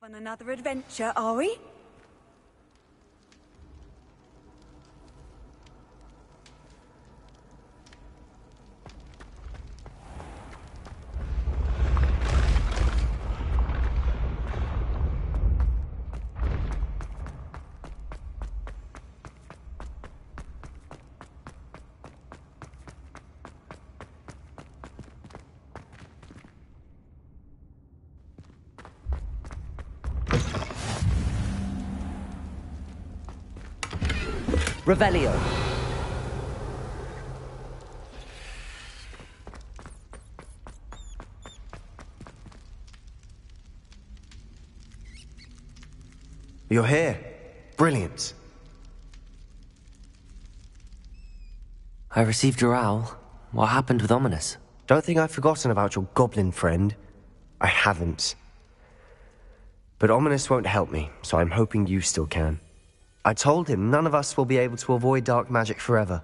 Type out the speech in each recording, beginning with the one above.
On another adventure, are we? Revelio. You're here. Brilliant. I received your owl. What happened with Ominous? Don't think I've forgotten about your goblin friend. I haven't. But Ominous won't help me, so I'm hoping you still can. I told him none of us will be able to avoid dark magic forever.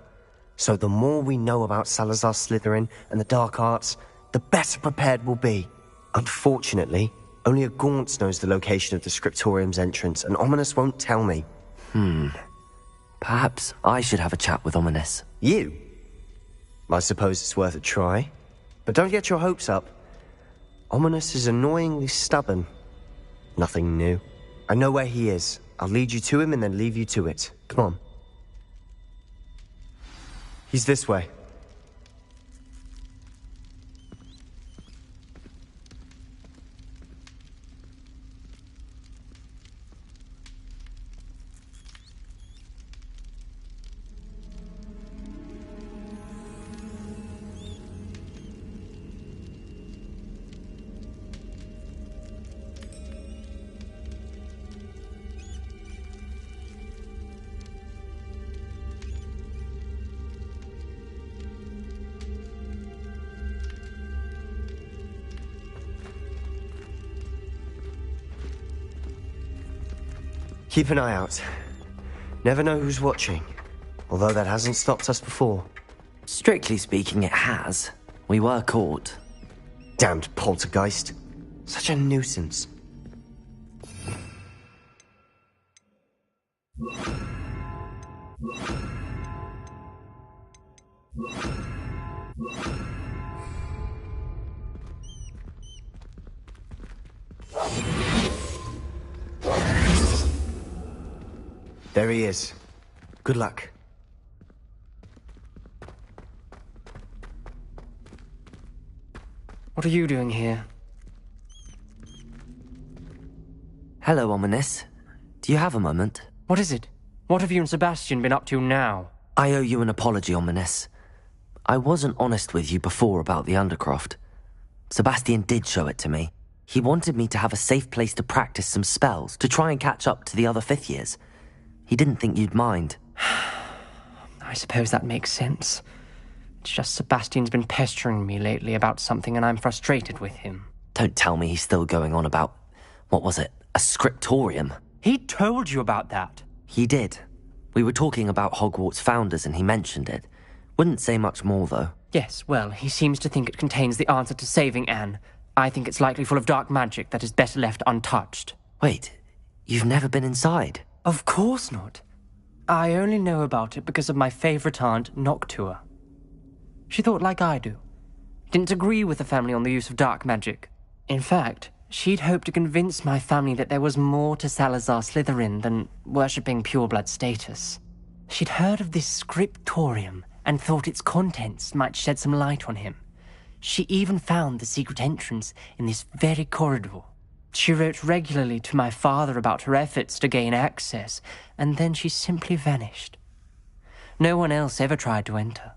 So the more we know about Salazar Slytherin and the dark arts, the better prepared we'll be. Unfortunately, only a Gaunt knows the location of the Scriptorium's entrance, and Ominous won't tell me. Perhaps I should have a chat with Ominous. You? I suppose it's worth a try. But don't get your hopes up. Ominous is annoyingly stubborn. Nothing new. I know where he is. I'll lead you to him and then leave you to it. Come on. He's this way. Keep an eye out. Never know who's watching. Although that hasn't stopped us before. Strictly speaking, it has. We were caught. Damned poltergeist. Such a nuisance. There he is. Good luck. What are you doing here? Hello, Ominous. Do you have a moment? What is it? What have you and Sebastian been up to now? I owe you an apology, Ominous. I wasn't honest with you before about the Undercroft. Sebastian did show it to me. He wanted me to have a safe place to practice some spells, to try and catch up to the other fifth years. He didn't think you'd mind. I suppose that makes sense. It's just Sebastian's been pestering me lately about something and I'm frustrated with him. Don't tell me he's still going on about, what was it, a scriptorium? He told you about that? He did. We were talking about Hogwarts founders and he mentioned it. Wouldn't say much more, though. Yes, well, he seems to think it contains the answer to saving Anne. I think it's likely full of dark magic that is better left untouched. Wait, you've never been inside? Of course not. I only know about it because of my favourite aunt, Noctua. She thought like I do. Didn't agree with the family on the use of dark magic. In fact, she'd hoped to convince my family that there was more to Salazar Slytherin than worshipping pureblood status. She'd heard of this scriptorium and thought its contents might shed some light on him. She even found the secret entrance in this very corridor. She wrote regularly to my father about her efforts to gain access, and then she simply vanished. No one else ever tried to enter.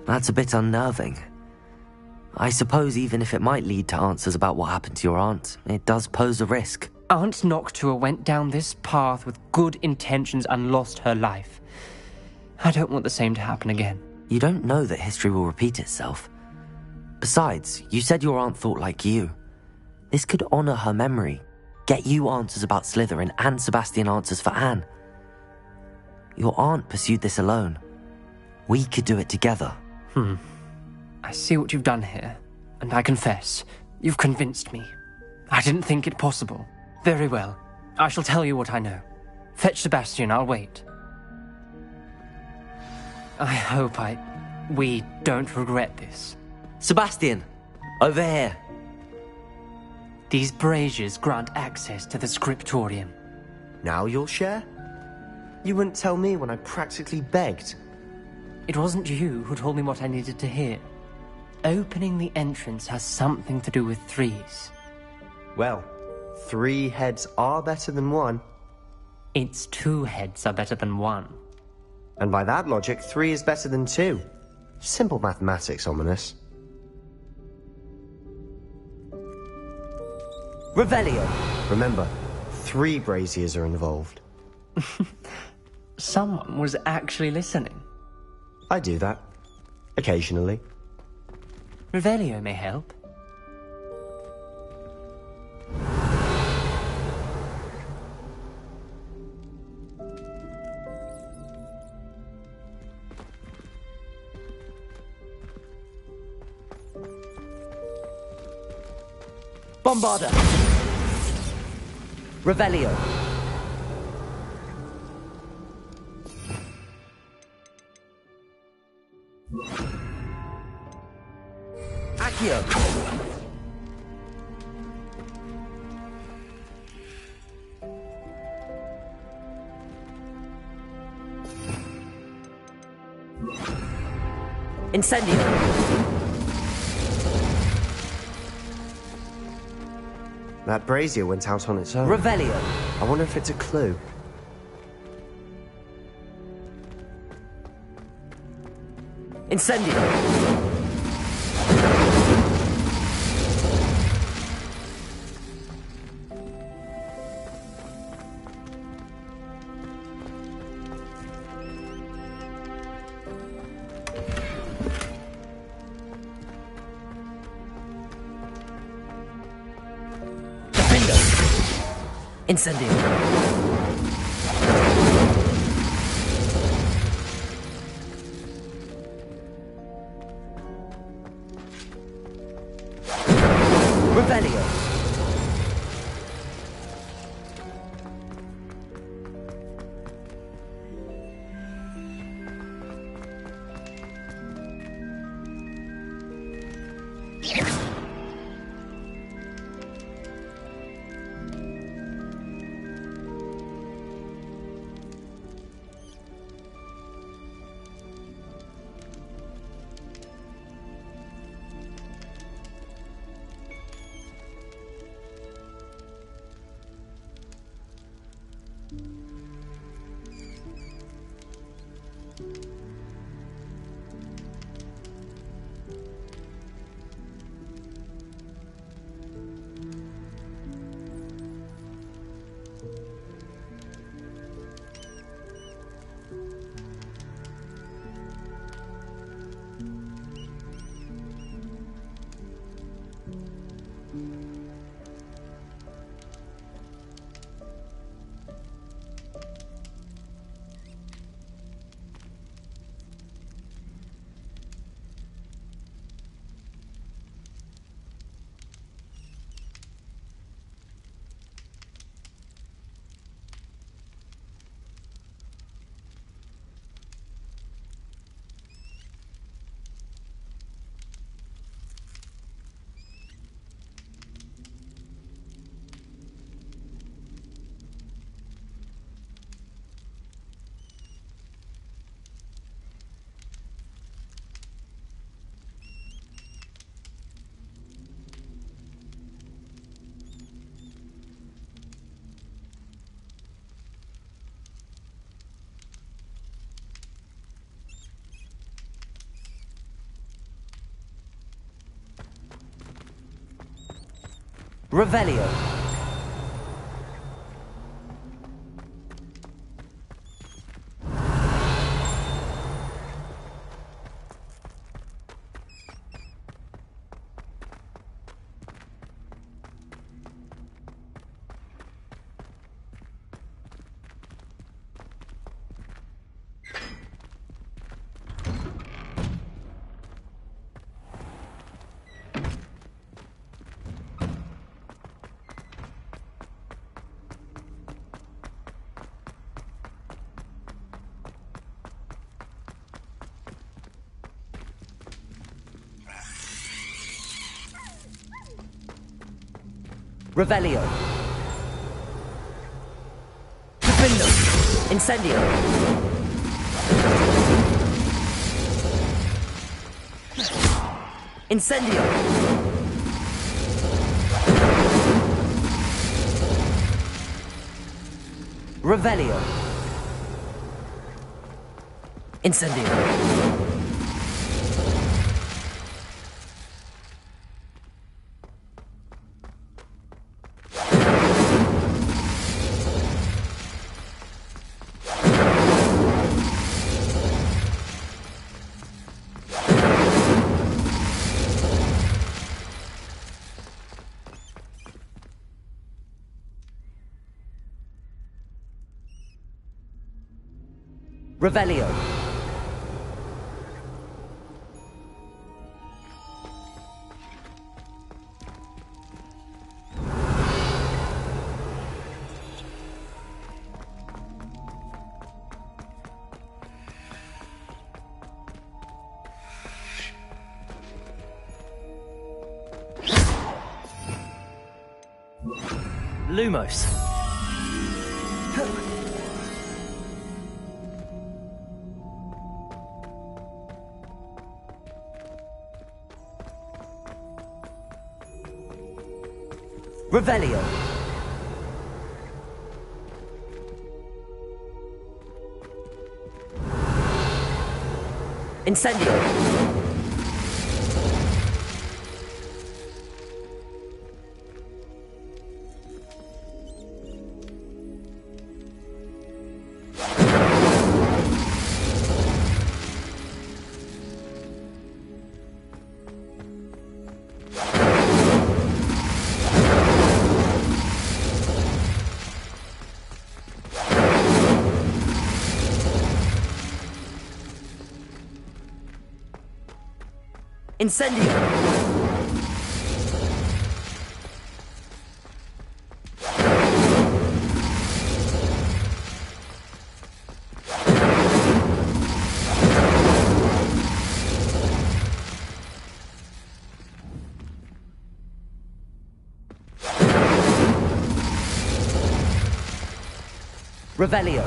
That's a bit unnerving. I suppose even if it might lead to answers about what happened to your aunt, it does pose a risk. Aunt Noctua went down this path with good intentions and lost her life. I don't want the same to happen again. You don't know that history will repeat itself. Besides, you said your aunt thought like you. This could honor her memory, get you answers about Slytherin and Sebastian answers for Anne. Your aunt pursued this alone. We could do it together. I see what you've done here, and I confess, you've convinced me. I didn't think it possible. Very well. I shall tell you what I know. Fetch Sebastian, I'll wait. I hope we don't regret this. Sebastian! Over here! These braziers grant access to the scriptorium. Now you'll share? You wouldn't tell me when I practically begged. It wasn't you who told me what I needed to hear. Opening the entrance has something to do with threes. Well, 3 heads are better than 1. Its 2 heads are better than 1. And by that logic, 3 is better than 2. Simple mathematics, Ominous. Revelio! Remember, 3 braziers are involved. Someone was actually listening. I do that. Occasionally. Revelio may help. Bombarda! Revelio! Accio! Incendio! That brazier went out on its own. Revelio! I wonder if it's a clue. Incendio! Incendio! Revelio! Revelio. Revelio. Defendo. Incendio. Incendio. Revelio. Incendio. Revelio. Lumos. Revelio. Incendio. Incendio. Revelio.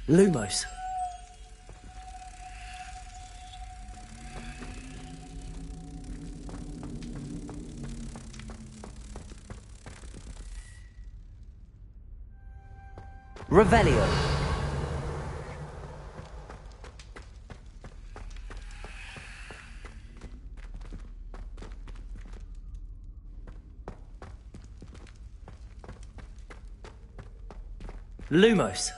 Lumos. Revelio. Lumos.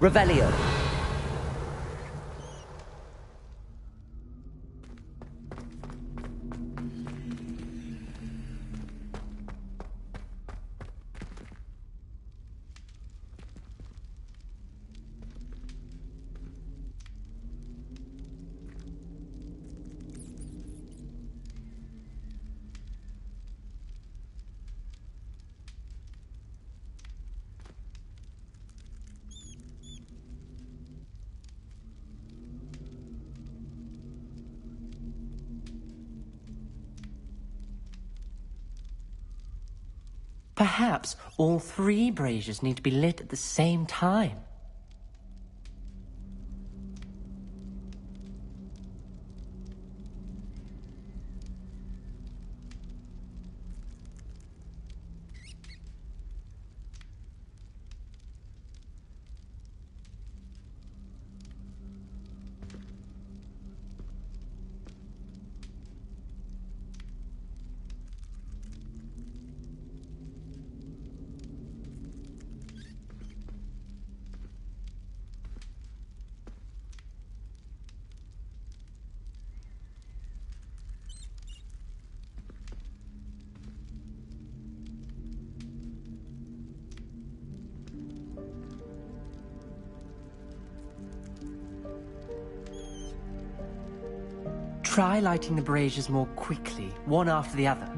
Revelio. Perhaps all three braziers need to be lit at the same time. Try lighting the braziers more quickly, one after the other.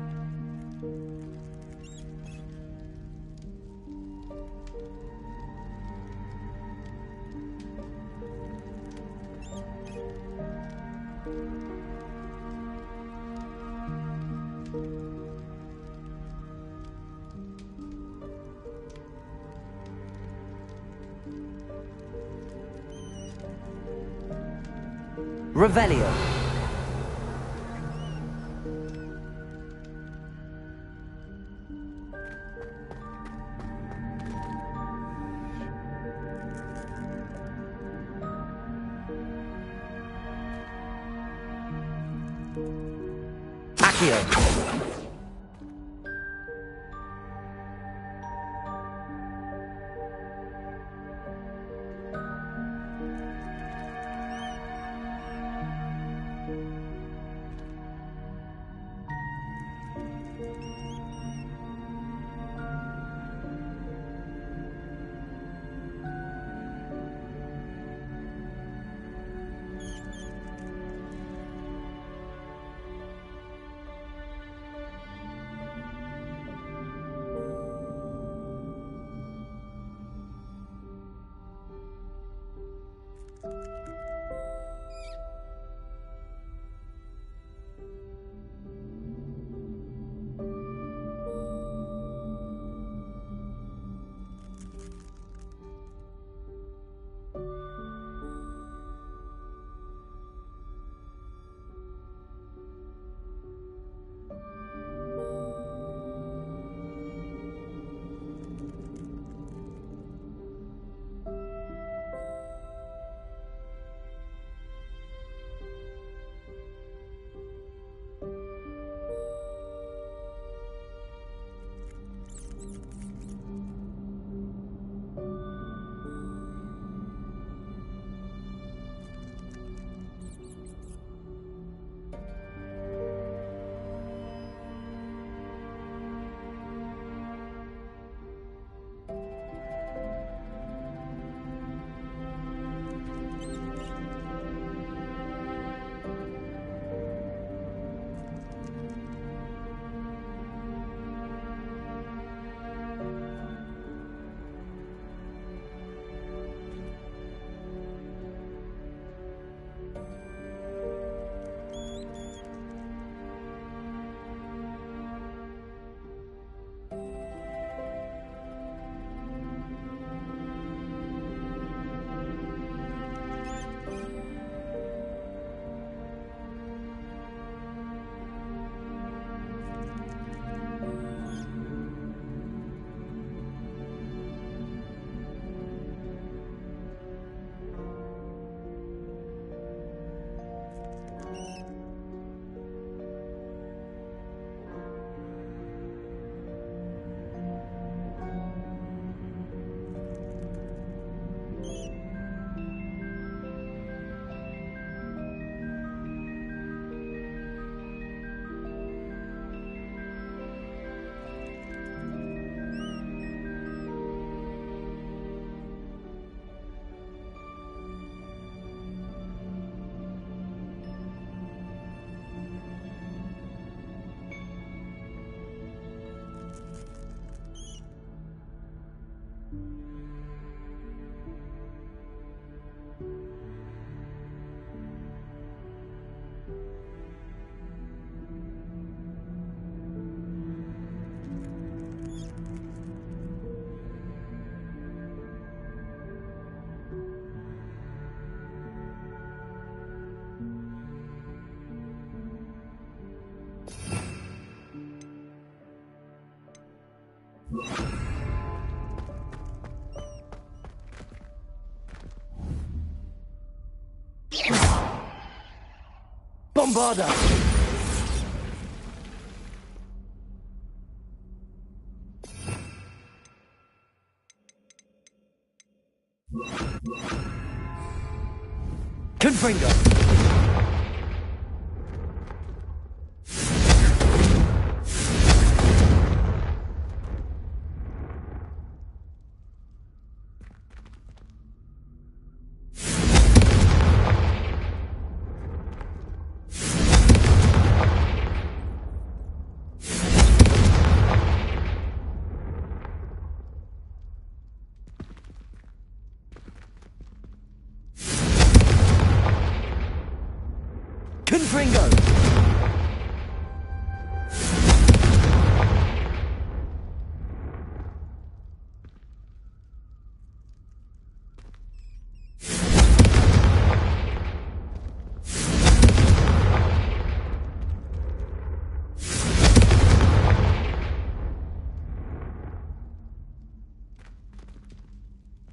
Revelio. Accio. Bombarda! Confringo! Confringo!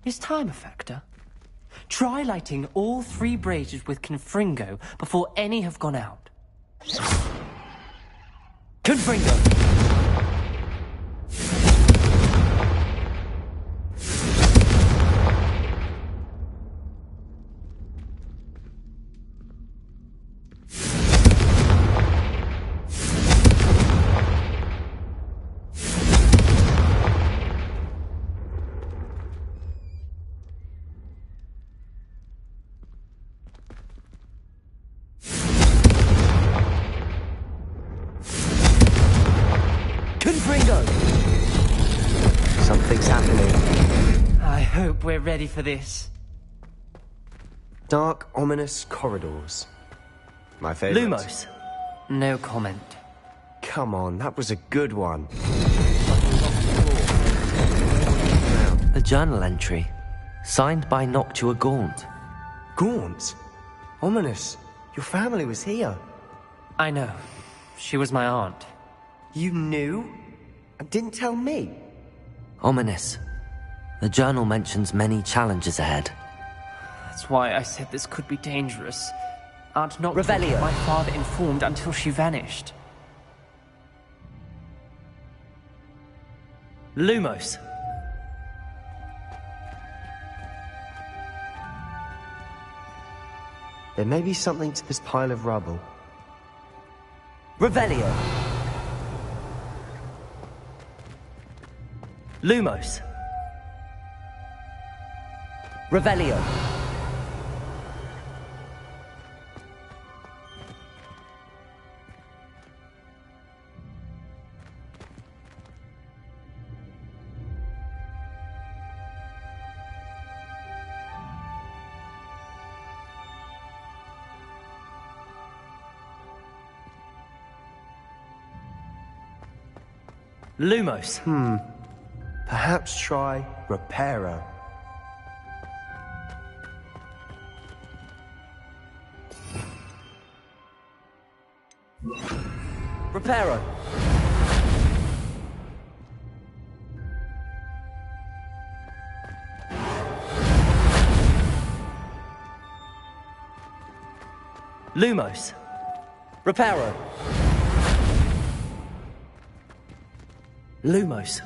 Is time a factor? Try lighting all 3 braziers with Confringo before any have gone out. Confringo! Something's happening. I hope we're ready for this. Dark, ominous corridors. My favorite. Lumos! No comment. Come on, that was a good one. A journal entry, signed by Noctua Gaunt. Gaunt? Ominous. Your family was here. I know. She was my aunt. You knew? And didn't tell me? Ominous. The journal mentions many challenges ahead. That's why I said this could be dangerous. Aunt Noctua Revelio. kept my father informed until she vanished. Lumos! There may be something to this pile of rubble. Revelio! Lumos! Revelio! Lumos! Perhaps try Reparo. Reparo! Lumos! Reparo! Lumos!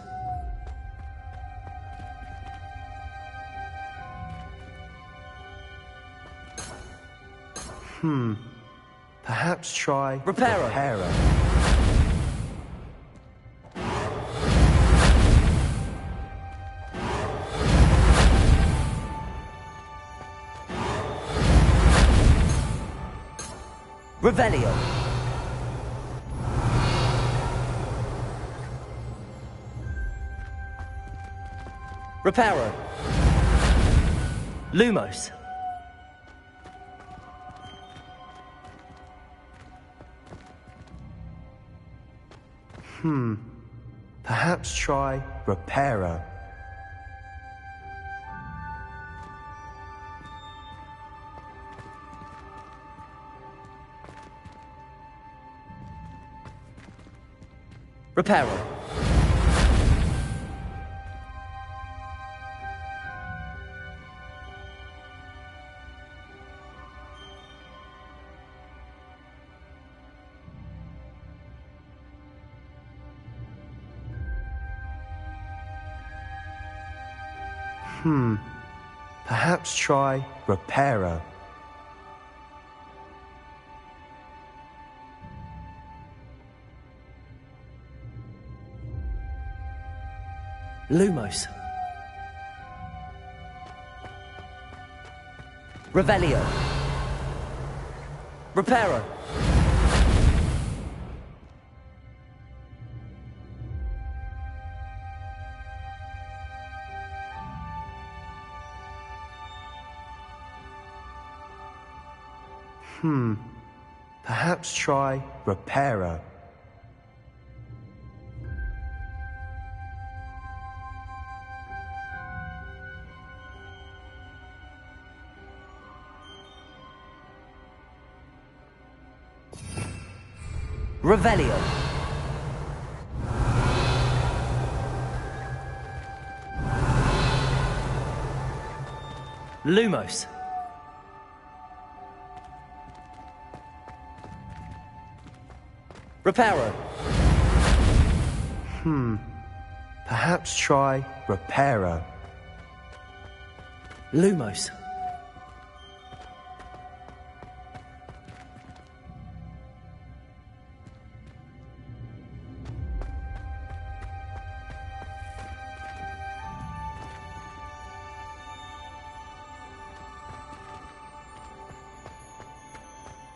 Perhaps try Reparo. Reparo. Revelio! Reparo! Lumos! Perhaps try Reparo. Reparo! Perhaps try Reparo. Lumos! Revelio! Reparo! Perhaps try repairer. Revelio. Lumos. Reparo. Perhaps try repairer. Lumos.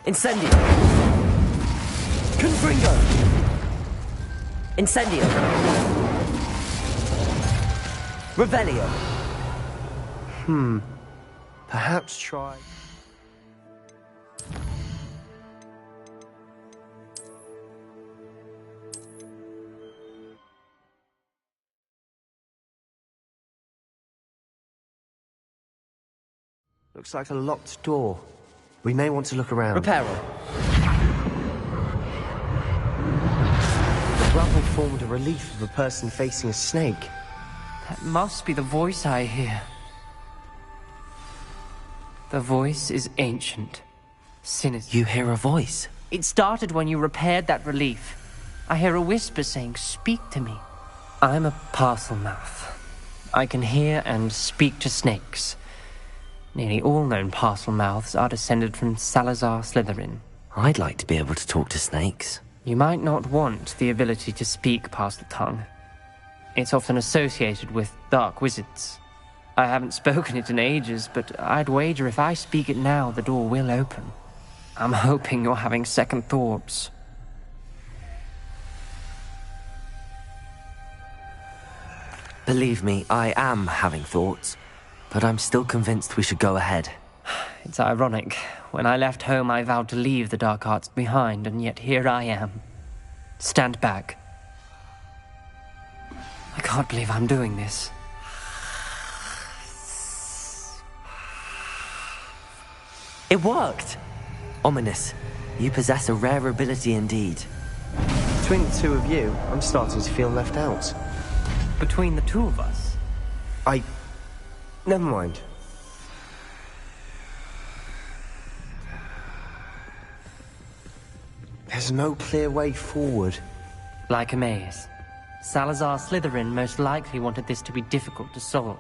Incendio. Confringo. Incendio. Revelio. Perhaps try... Looks like a locked door. We may want to look around. Reparo. The rubble formed a relief of a person facing a snake. That must be the voice I hear. The voice is ancient, sinister. You hear a voice? It started when you repaired that relief. I hear a whisper saying, "Speak to me." I'm a parcel mouth. I can hear and speak to snakes. Nearly all known parcel mouths are descended from Salazar Slytherin. I'd like to be able to talk to snakes. You might not want the ability to speak past the tongue. It's often associated with dark wizards. I haven't spoken it in ages, but I'd wager if I speak it now, the door will open. I'm hoping you're having second thoughts. Believe me, I am having thoughts, but I'm still convinced we should go ahead. It's ironic. When I left home, I vowed to leave the dark arts behind, and yet here I am. Stand back. I can't believe I'm doing this. It worked! Ominous, you possess a rare ability indeed. Between the two of you, I'm starting to feel left out. Between the two of us? Never mind. There's no clear way forward. Like a maze. Salazar Slytherin most likely wanted this to be difficult to solve.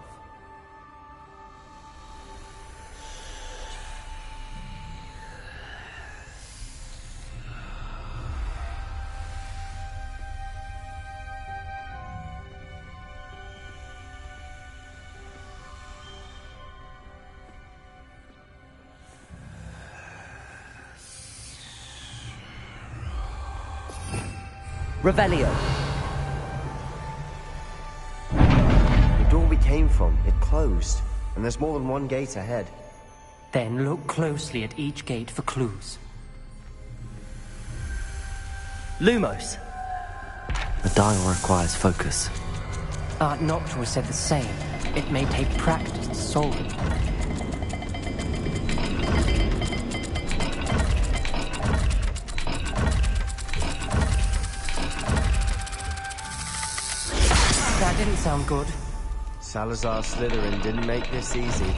Revelio. The door we came from, it closed, and there's more than one gate ahead. Then look closely at each gate for clues. Lumos. The dial requires focus. Art Noctua said the same. It may take practice to solve it. That didn't sound good. Salazar Slytherin didn't make this easy.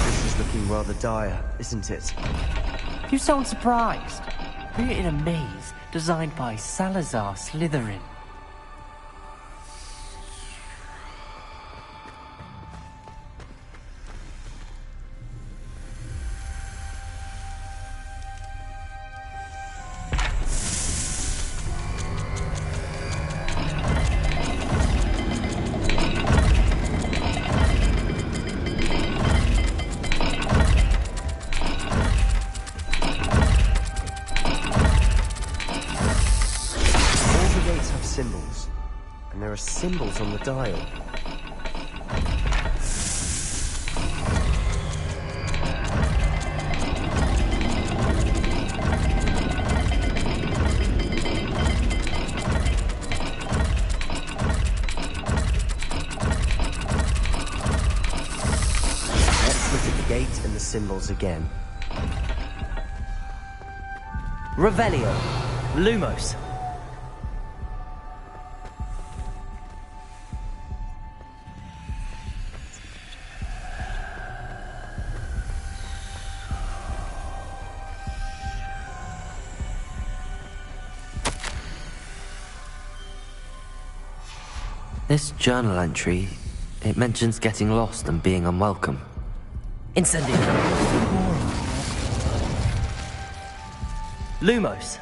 This is looking rather dire, isn't it? You sound surprised. We're in a maze designed by Salazar Slytherin. symbols on the dial. Let's look at the gate and the symbols again. Revelio. Lumos. This journal entry, it mentions getting lost and being unwelcome. Incendio. Lumos.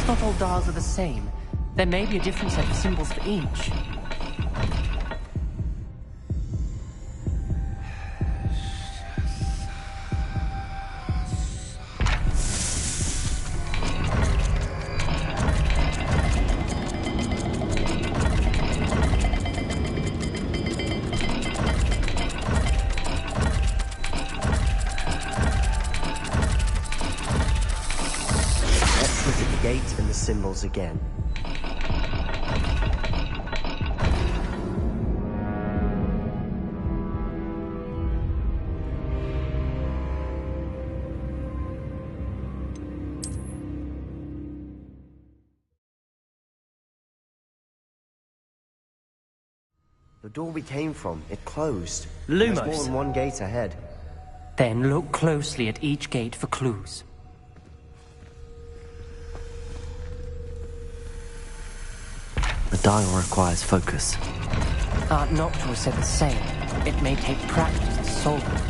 Not all dials are the same. There may be a different set of symbols for each. Symbols again. The door we came from, it closed. Lumos. There's more than one gate ahead. Then look closely at each gate for clues. The dial requires focus. Aunt Noctua said the same. It may take practice to solve it.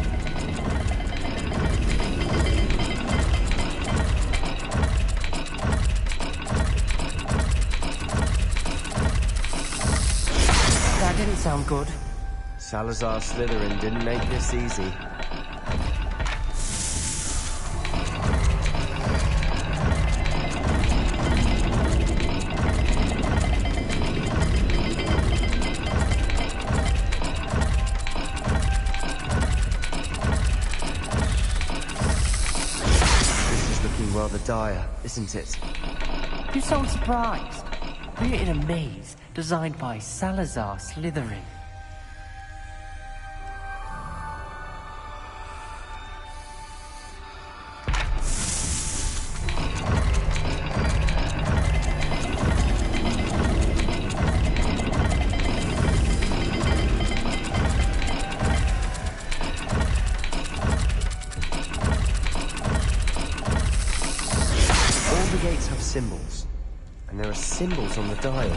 That didn't sound good. Salazar Slytherin didn't make this easy. Rather dire, isn't it? You sound surprised. We're in a maze designed by Salazar Slytherin. symbols. And there are symbols on the dial.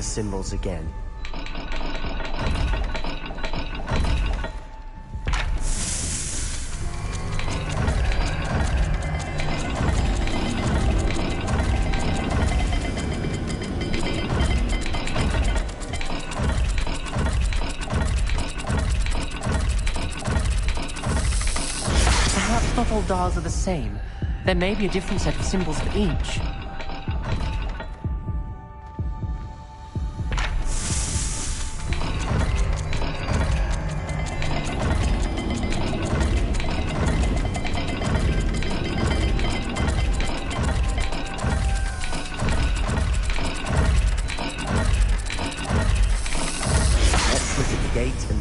Symbols again. Perhaps not all dials are the same. There may be a different set of symbols for each.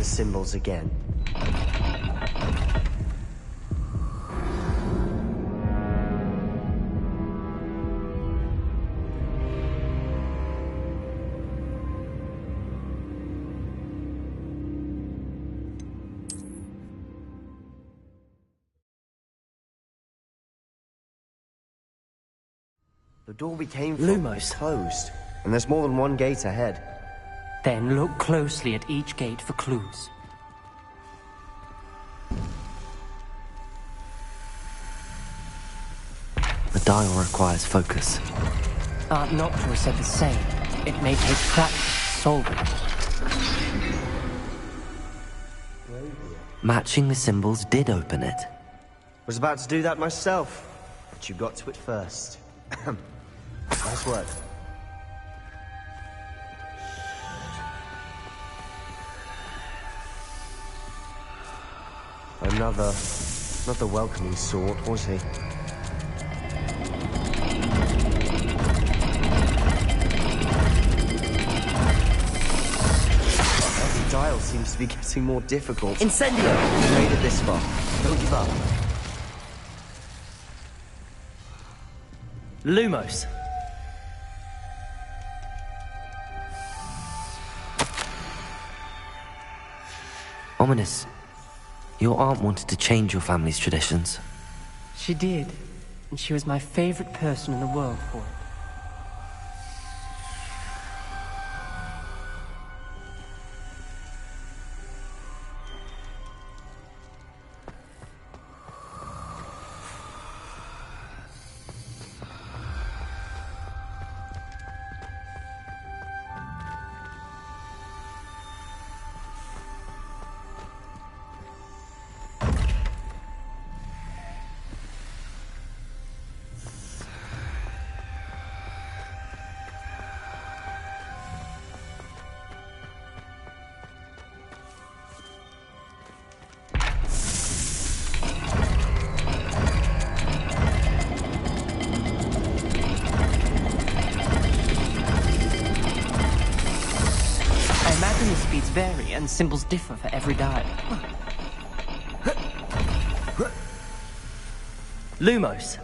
Symbols again. The door we came from is closed, and there's more than one gate ahead. Then look closely at each gate for clues. The dial requires focus. Aunt Noctua said the same. It may take practice to solve it. Matching the symbols did open it. Was about to do that myself, but you got to it first. Nice work. Another welcoming sort, was he? Every dial seems to be getting more difficult. Incendio! You made it this far. Don't give up. Lumos. Ominous. Your aunt wanted to change your family's traditions. She did, and she was my favorite person in the world for it. Speeds vary and symbols differ for every dial. Lumos.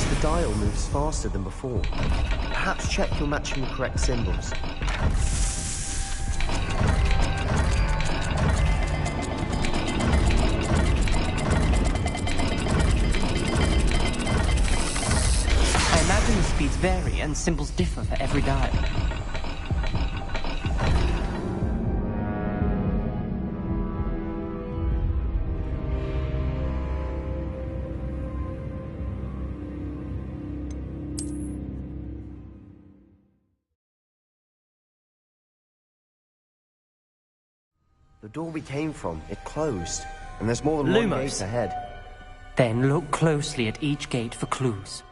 The dial moves faster than before. Perhaps check you're matching the correct symbols. and symbols differ for every dial. The door we came from, it closed. And there's more than one gate ahead. Then look closely at each gate for clues.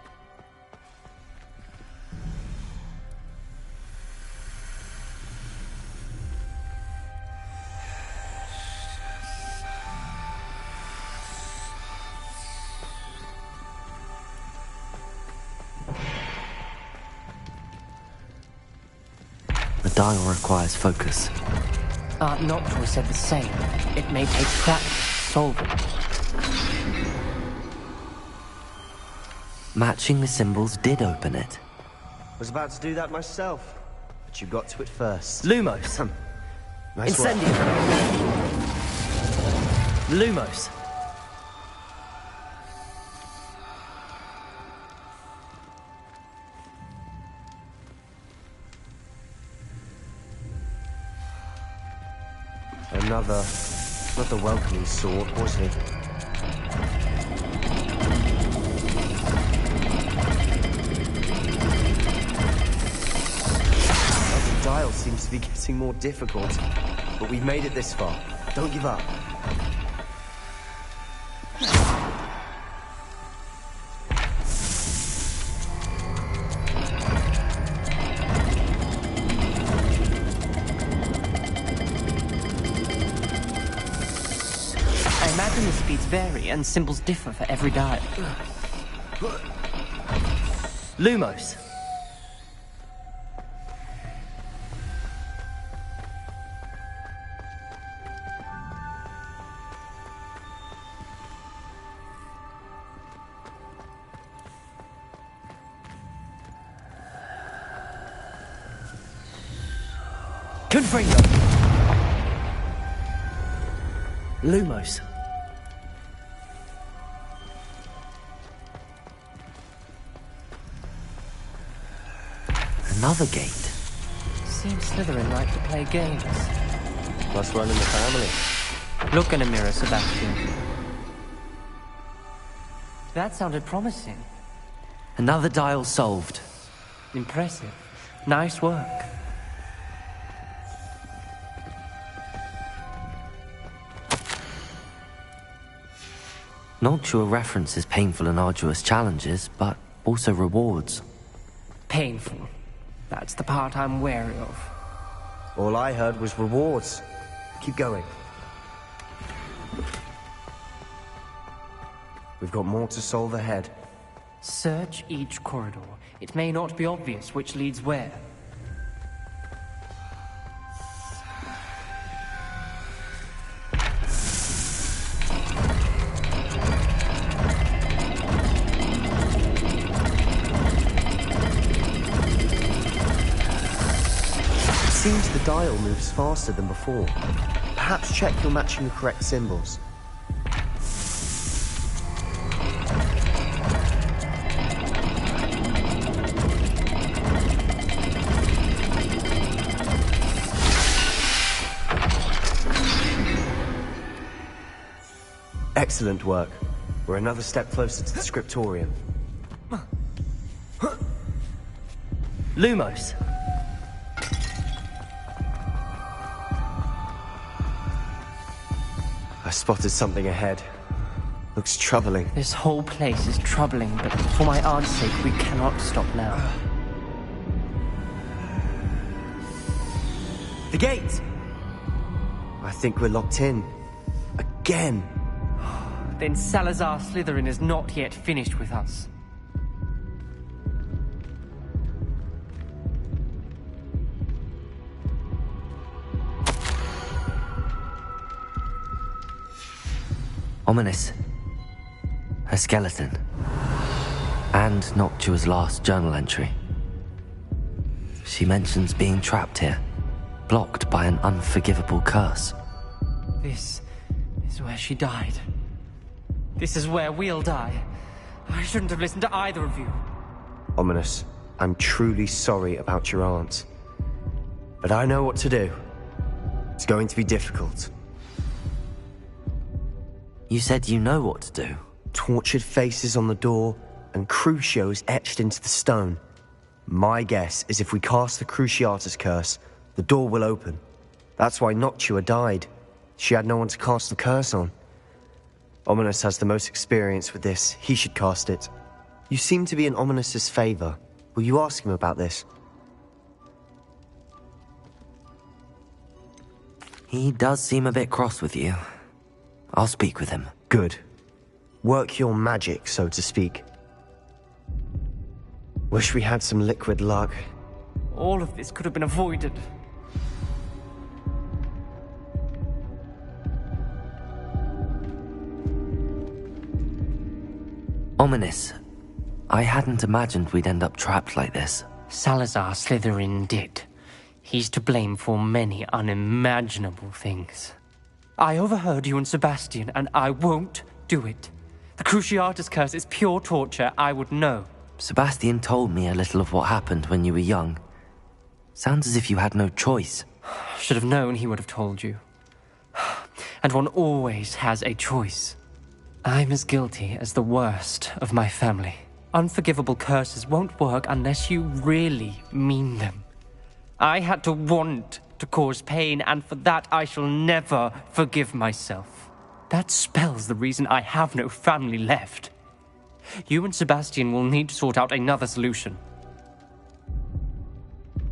The dial requires focus. Aunt Noctua said the same. It may take practice to solve it. Matching the symbols did open it. Was about to do that myself, but you got to it first. Lumos. Nice work. Incendio. Lumos. Another welcoming sword, was he? The dial seems to be getting more difficult, but we've made it this far. Don't give up. I imagine the speeds vary and symbols differ for every dial. Lumos. Confringo. Lumos. Another gate. Seems Slytherin like to play games. Must run in the family. Look in a mirror, Sebastian. That sounded promising. Another dial solved. Impressive. Nice work. Noctua references painful and arduous challenges, but also rewards. Painful. That's the part I'm wary of. All I heard was rewards. Keep going. We've got more to solve ahead. Search each corridor. It may not be obvious which leads where. It seems the dial moves faster than before. Perhaps check you're matching the correct symbols. Excellent work. We're another step closer to the scriptorium. Lumos. I spotted something ahead. Looks troubling. This whole place is troubling, but for my aunt's sake, we cannot stop now. The gate! I think we're locked in. Again! Then Salazar Slytherin is not yet finished with us. Ominous. Her skeleton. And Noctua's last journal entry. She mentions being trapped here, blocked by an unforgivable curse. This is where she died. This is where we'll die. I shouldn't have listened to either of you. Ominous. I'm truly sorry about your aunt. But I know what to do. It's going to be difficult. You said you know what to do. Tortured faces on the door and Crucios etched into the stone. My guess is if we cast the Cruciatus curse, the door will open. That's why Noctua died. She had no one to cast the curse on. Ominous has the most experience with this. He should cast it. You seem to be in Ominous's favor. Will you ask him about this? He does seem a bit cross with you. I'll speak with him. Good. Work your magic, so to speak. Wish we had some liquid luck. All of this could have been avoided. Ominous. I hadn't imagined we'd end up trapped like this. Salazar Slytherin did. He's to blame for many unimaginable things. I overheard you and Sebastian, and I won't do it. The Cruciatus curse is pure torture, I would know. Sebastian told me a little of what happened when you were young. Sounds as if you had no choice. Should have known he would have told you. And one always has a choice. I'm as guilty as the worst of my family. Unforgivable curses won't work unless you really mean them. I had to want to cause pain, and for that I shall never forgive myself. That spell's the reason I have no family left. You and Sebastian will need to sort out another solution.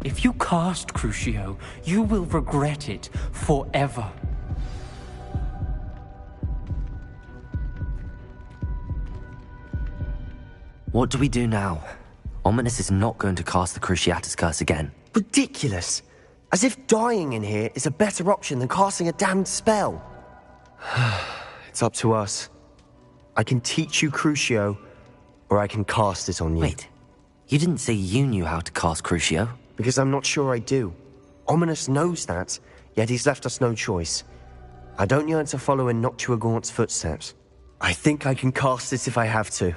If you cast Crucio, you will regret it forever. What do we do now? Ominous is not going to cast the Cruciatus curse again. Ridiculous! As if dying in here is a better option than casting a damned spell. It's up to us. I can teach you Crucio, or I can cast it on you. Wait, you didn't say you knew how to cast Crucio? Because I'm not sure I do. Ominous knows that, yet he's left us no choice. I don't yearn to follow in Noctua Gaunt's footsteps. I think I can cast it if I have to.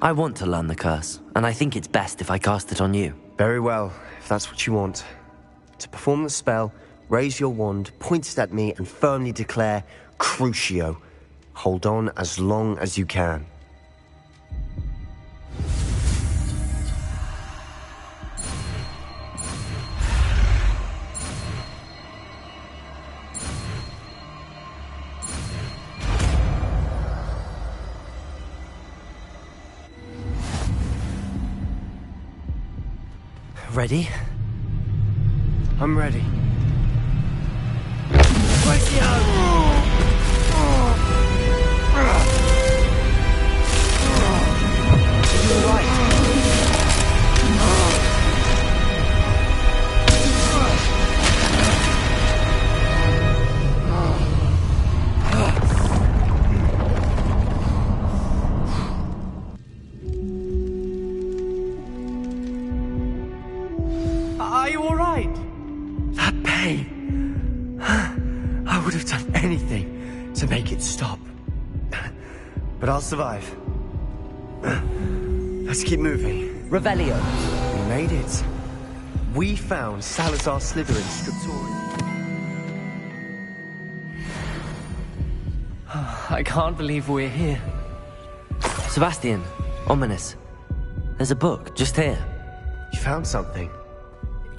I want to learn the curse, and I think it's best if I cast it on you. Very well, if that's what you want. To perform the spell, raise your wand, point it at me, and firmly declare, Crucio. Hold on as long as you can. Ready? I'm ready. Are you all right? That pain. I would have done anything to make it stop. But I'll survive. Let's keep moving. Revelio. We made it. We found Salazar Slytherin's scriptorium. I can't believe we're here. Sebastian, Ominous. There's a book just here. You found something.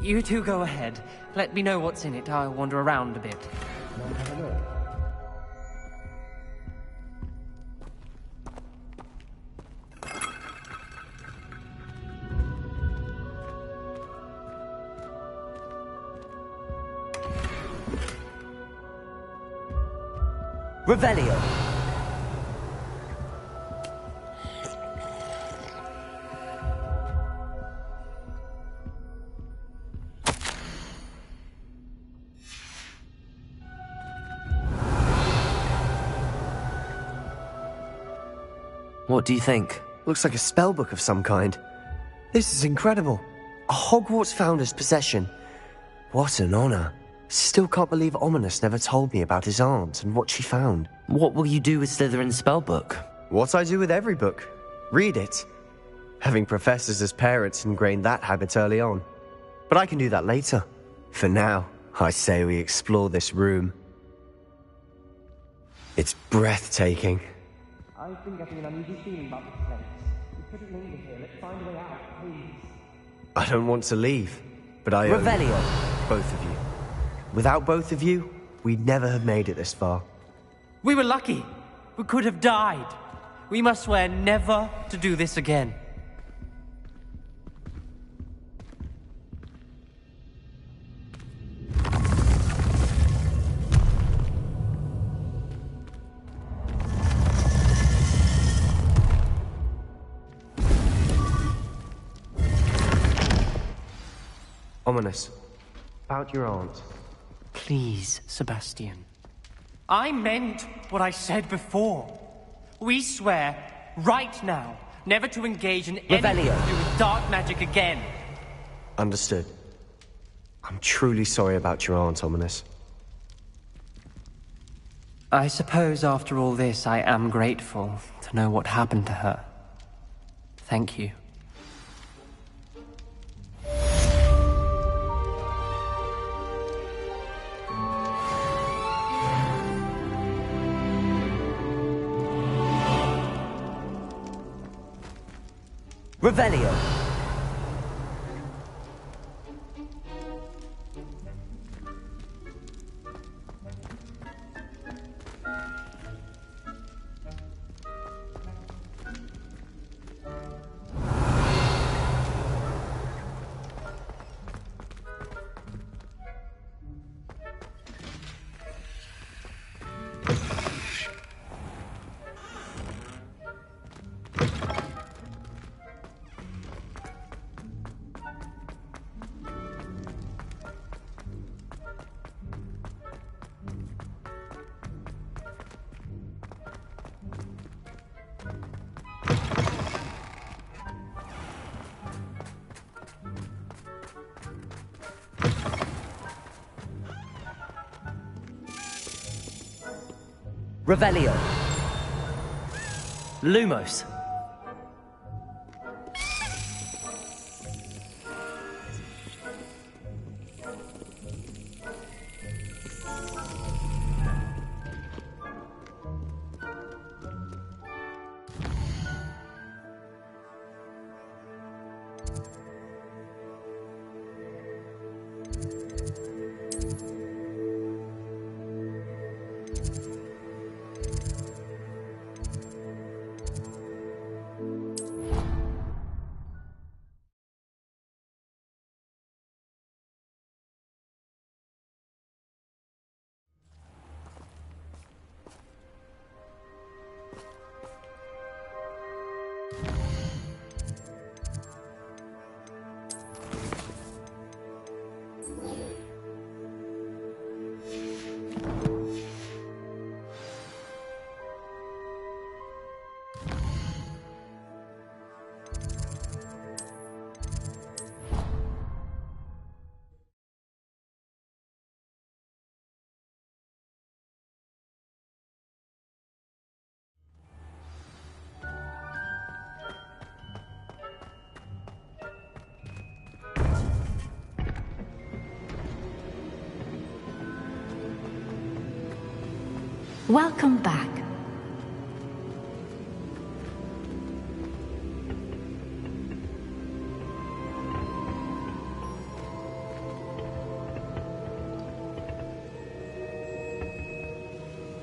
You two go ahead. Let me know what's in it. I'll wander around a bit. Revelio. What do you think? Looks like a spellbook of some kind. This is incredible. A Hogwarts founder's possession. What an honor. Still can't believe Ominous never told me about his aunt and what she found. What will you do with Slytherin's spellbook? What I do with every book. Read it. Having professors as parents ingrained that habit early on. But I can do that later. For now, I say we explore this room. It's breathtaking. I've been getting an uneasy feeling about this place. We couldn't linger here. Let's find a way out, please. I don't want to leave, but I owe Revelio. both of you. Without both of you, we'd never have made it this far. We were lucky. We could have died. We must swear never to do this again. Ominous. About your aunt. Please, Sebastian. I meant what I said before. We swear, right now, never to engage in anything to do with dark magic again. Understood. I'm truly sorry about your aunt, Ominous. I suppose after all this, I am grateful to know what happened to her. Thank you. Revelio. Revelio. Lumos. Welcome back.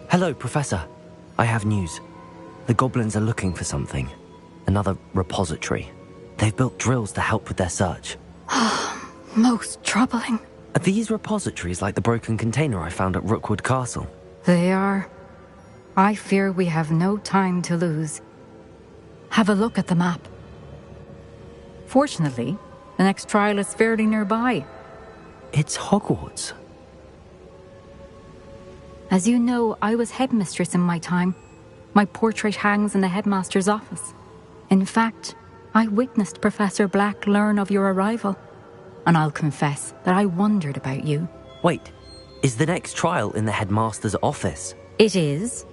Hello, Professor. I have news. The goblins are looking for something. Another repository. They've built drills to help with their search. Most troubling. Are these repositories like the broken container I found at Rookwood Castle? They are. I fear we have no time to lose. Have a look at the map. Fortunately, the next trial is fairly nearby. It's Hogwarts. As you know, I was headmistress in my time. My portrait hangs in the headmaster's office. In fact, I witnessed Professor Black learn of your arrival. And I'll confess that I wondered about you. Wait, Is the next trial in the headmaster's office? It is.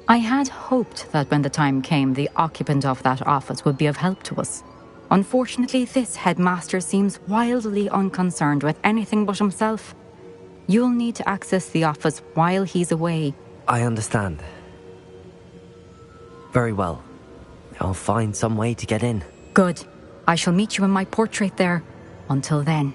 I had hoped that when the time came, the occupant of that office would be of help to us. Unfortunately, this headmaster seems wildly unconcerned with anything but himself. You'll need to access the office while he's away. I understand. Very well. I'll find some way to get in. Good. I shall meet you in my portrait there. Until then.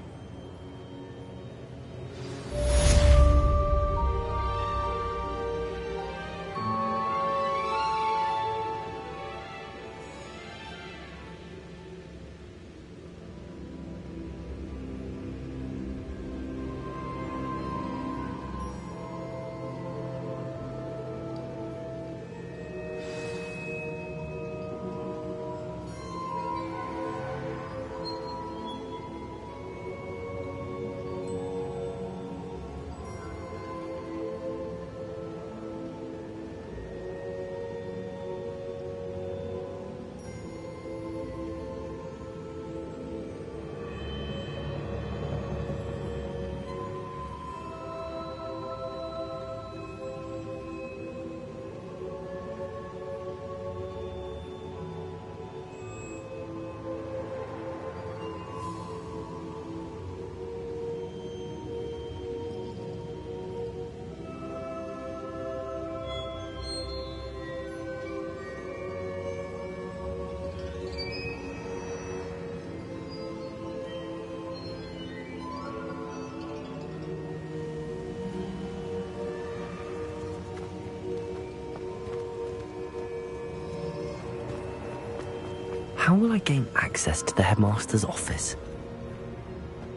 How will I gain access to the headmaster's office?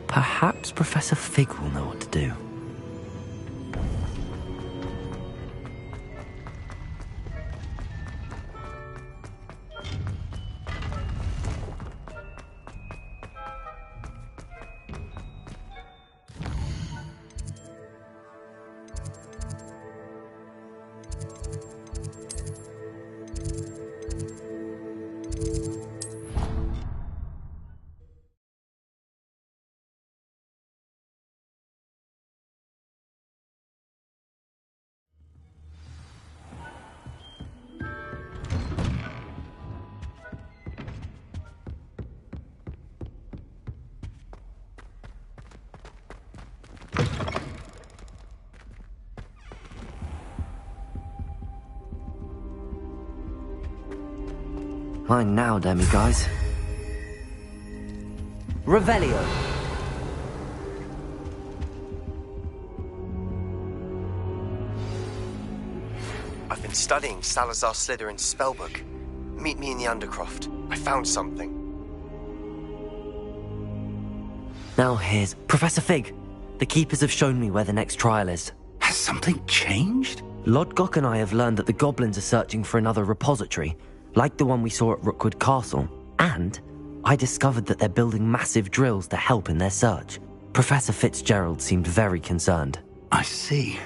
Perhaps Professor Fig will know what to do. Mine now, demiguise. Revelio. I've been studying Salazar Slytherin's spellbook. Meet me in the Undercroft. I found something. Now here's Professor Fig. The Keepers have shown me where the next trial is. Has something changed? Lodgok and I have learned that the goblins are searching for another repository, like the one we saw at Rookwood Castle. And I discovered that they're building massive drills to help in their search. Professor Fitzgerald seemed very concerned. I see.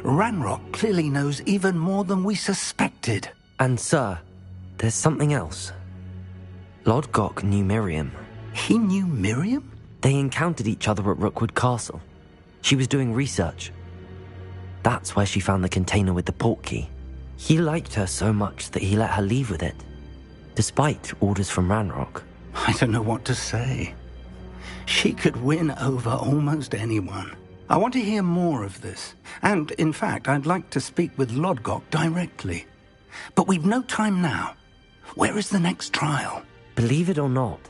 Ranrock clearly knows even more than we suspected. And sir, there's something else. Lodgok knew Miriam. He knew Miriam? They encountered each other at Rookwood Castle. She was doing research. That's where she found the container with the portkey. He liked her so much that he let her leave with it, despite orders from Ranrock. I don't know what to say. She could win over almost anyone. I want to hear more of this. And, in fact, I'd like to speak with Lodgok directly. But we've no time now. Where is the next trial? Believe it or not,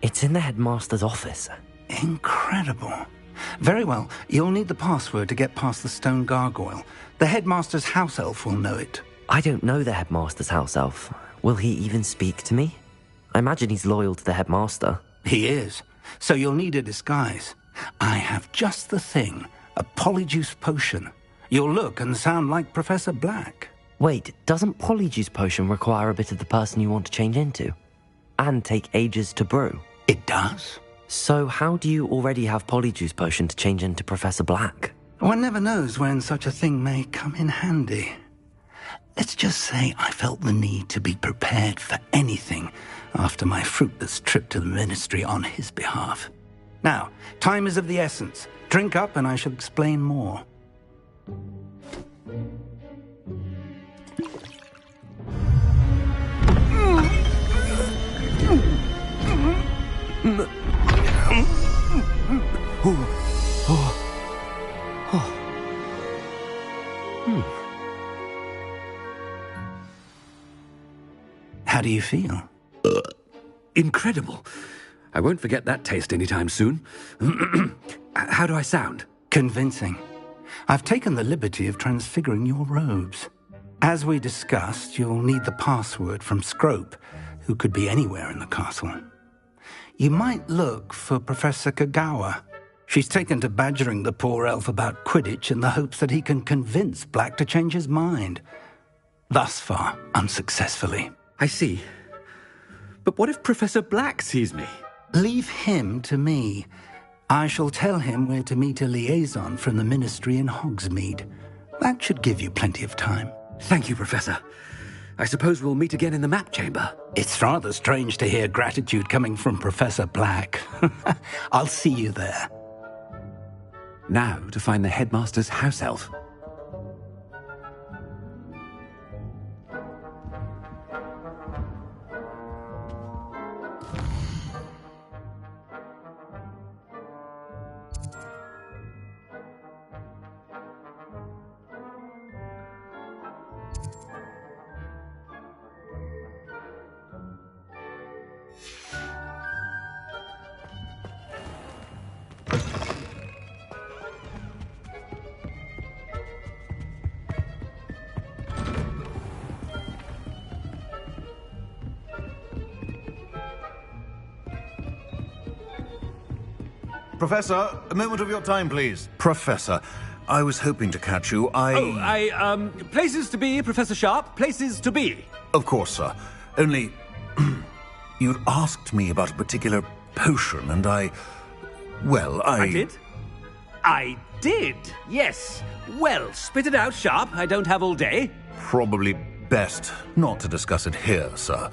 it's in the headmaster's office. Incredible. Very well, you'll need the password to get past the stone gargoyle. The headmaster's house elf will know it. I don't know the headmaster's house elf. Will he even speak to me? I imagine he's loyal to the headmaster. He is. So you'll need a disguise. I have just the thing. A polyjuice potion. You'll look and sound like Professor Black. Wait, doesn't polyjuice potion require a bit of the person you want to change into? And take ages to brew? It does. So how do you already have polyjuice potion to change into Professor Black? One never knows when such a thing may come in handy. Let's just say I felt the need to be prepared for anything after my fruitless trip to the Ministry on his behalf. Now, time is of the essence. Drink up and I shall explain more. How do you feel? Incredible. I won't forget that taste anytime soon. How do I sound? Convincing. I've taken the liberty of transfiguring your robes. As we discussed, you'll need the password from Scrope, who could be anywhere in the castle. You might look for Professor Kagawa. She's taken to badgering the poor elf about Quidditch in the hopes that he can convince Black to change his mind. Thus far, unsuccessfully. I see. But what if Professor Black sees me? Leave him to me. I shall tell him where to meet a liaison from the Ministry in Hogsmeade. That should give you plenty of time. Thank you, Professor. I suppose we'll meet again in the map chamber. It's rather strange to hear gratitude coming from Professor Black. I'll see you there. Now to find the headmaster's house elf. Professor, a moment of your time, please. Professor, I was hoping to catch you. Places to be, Professor Sharp. Places to be. Of course, sir. Only, you'd asked me about a particular potion, and I did? I did, yes. Well, spit it out, Sharp. I don't have all day. Probably best not to discuss it here, sir.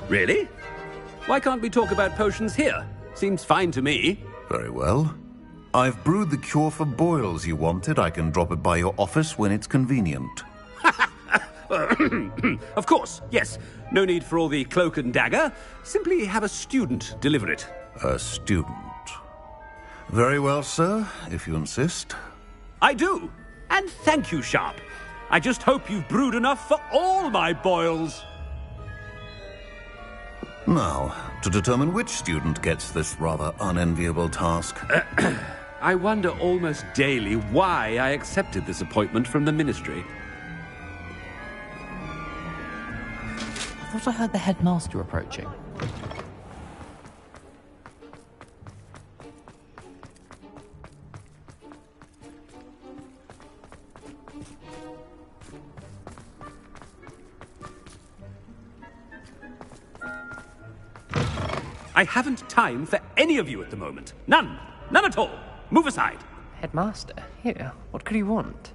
Really? Why can't we talk about potions here? Seems fine to me. Very well. I've brewed the cure for boils you wanted. I can drop it by your office when it's convenient. Of course, yes. No need for all the cloak and dagger. Simply have a student deliver it. A student. Very well, sir, if you insist. I do. And thank you, Sharp. I just hope you've brewed enough for all my boils. Now, to determine which student gets this rather unenviable task. I wonder almost daily why I accepted this appointment from the Ministry. I thought I heard the headmaster approaching. I haven't time for any of you at the moment. None. None at all. Move aside. Headmaster? Here, what could he want?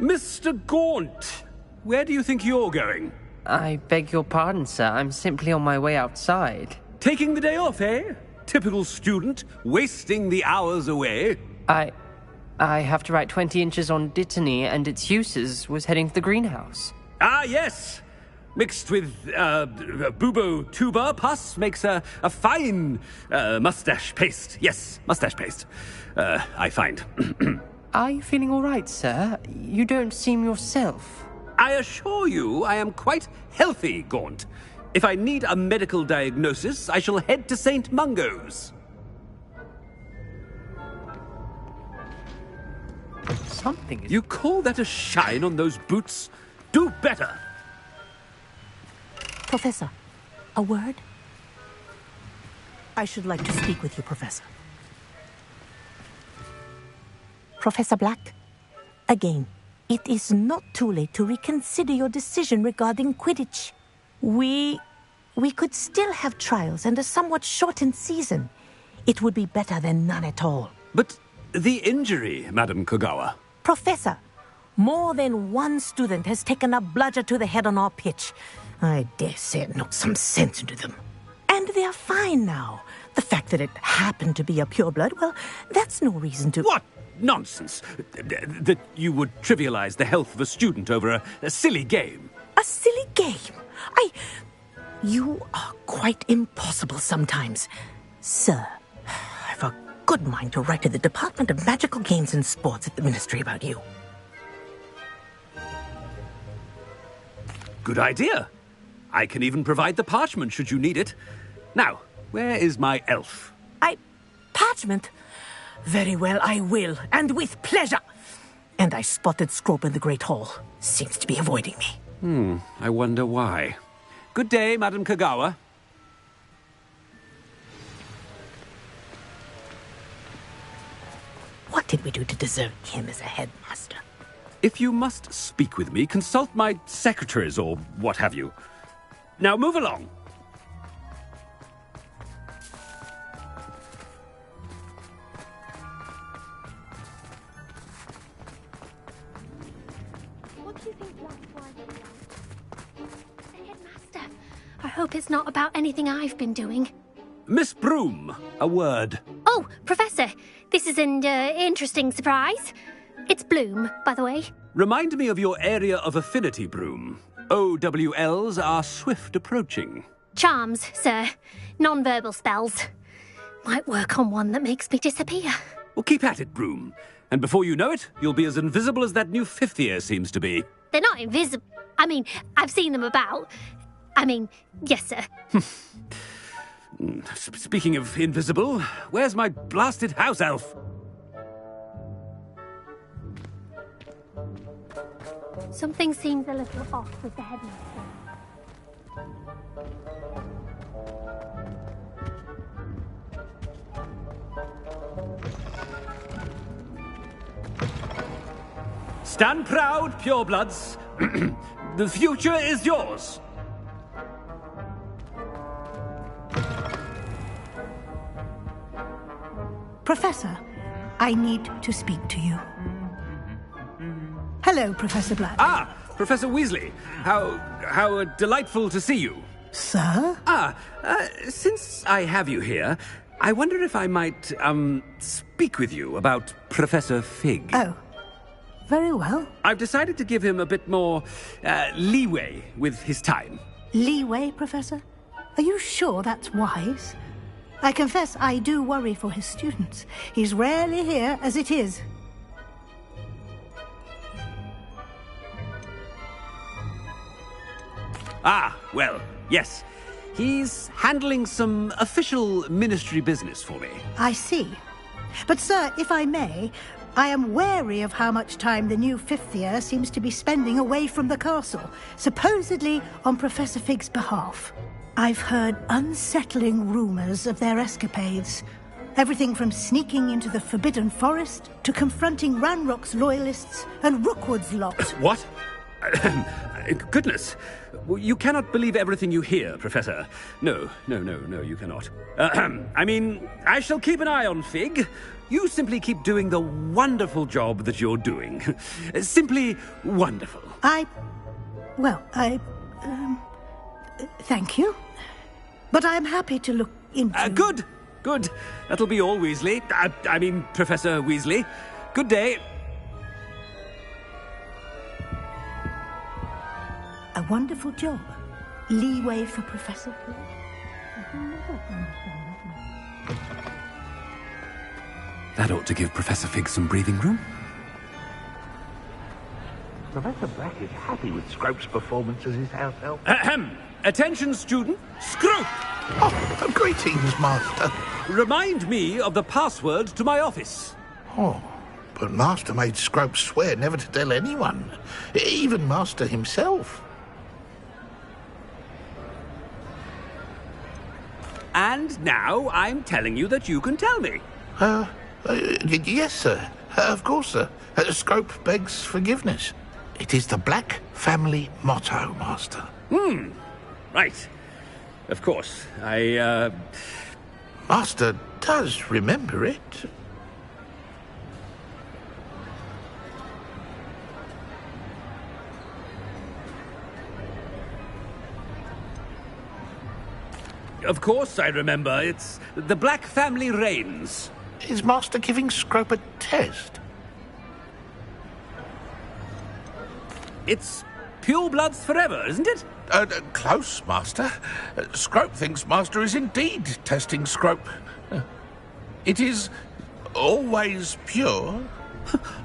Mr. Gaunt, where do you think you're going? I beg your pardon, sir. I'm simply on my way outside. Taking the day off, eh? Typical student, wasting the hours away. I have to write 20 inches on Dittany and its uses. Was heading to the greenhouse. Ah, yes. Mixed with bubo tuber pus makes a fine mustache paste. Yes, mustache paste. I find. Are you feeling all right, sir? You don't seem yourself. I assure you I am quite healthy, Gaunt. If I need a medical diagnosis, I shall head to St. Mungo's. Something is... You call that a shine on those boots? Do better! Professor, a word? I should like to speak with you, Professor. Professor Black, again, it is not too late to reconsider your decision regarding Quidditch. We could still have trials and a somewhat shortened season. It would be better than none at all. But the injury, Madam Kogawa. Professor, more than one student has taken a bludger to the head on our pitch. I dare say it knocked some sense into them. And they're fine now. The fact that it happened to be a pureblood, well, that's no reason to... What nonsense! That you would trivialize the health of a student over a silly game. A silly game? You are quite impossible sometimes. Sir, I've a good mind to write to the Department of Magical Games and Sports at the Ministry about you. Good idea. I can even provide the parchment should you need it. Now, where is my elf? Parchment? Very well, I will, and with pleasure. And I spotted Scrope in the Great Hall. Seems to be avoiding me. I wonder why. Good day, Madam Kogawa. What did we do to deserve him as a headmaster? If you must speak with me, consult my secretaries or what have you. Now move along. What do you think Black's Headmaster, I hope it's not about anything I've been doing. Miss Broom, a word. Oh, Professor, this is an interesting surprise. It's Bloom, by the way. Remind me of your area of affinity, Broom. OWLs are swift approaching. Charms, sir. Non-verbal spells. Might work on one that makes me disappear. Well, keep at it, Broom. And before you know it, you'll be as invisible as that new fifth year seems to be. They're not invisible. I mean, I've seen them about. Yes, sir. Speaking of invisible, where's my blasted house elf? Something seems a little off with the headmaster. Stand proud, purebloods. The future is yours. Professor, I need to speak to you. Hello, Professor Black. Ah, Professor Weasley. How delightful to see you. Sir? Since I have you here, I wonder if I might, speak with you about Professor Fig. Oh, very well. I've decided to give him a bit more, leeway with his time. Leeway, Professor? Are you sure that's wise? I confess I do worry for his students. He's rarely here as it is. Ah, well, yes. He's handling some official ministry business for me. I see. But, sir, if I may, I am wary of how much time the new fifth year seems to be spending away from the castle, supposedly on Professor Fig's behalf. I've heard unsettling rumors of their escapades. Everything from sneaking into the Forbidden Forest to confronting Ranrock's loyalists and Rookwood's lot. What? Goodness. You cannot believe everything you hear, Professor. No, you cannot. I shall keep an eye on Fig. You simply keep doing the wonderful job that you're doing. Simply wonderful. Thank you. But I'm happy to look into... Good. That'll be all, Weasley. Professor Weasley. Good day. A wonderful job. Leeway for Professor. That ought to give Professor Fig some breathing room. Professor Black is happy with Scrope's performance as his house elf. Attention, student. Scrope! Oh, greetings, Master. Remind me of the password to my office. Oh, but Master made Scrope swear never to tell anyone, even Master himself. And now I'm telling you that you can tell me. Yes, sir. Of course, sir. Scrope begs forgiveness. It is the Black family motto, Master. Right. Of course. I, Master does remember it. Of course I remember. It's the Black family reigns. Is Master giving Scrope a test? It's pure bloods forever, isn't it? Close, Master. Scrope thinks Master is indeed testing Scrope. It is always pure.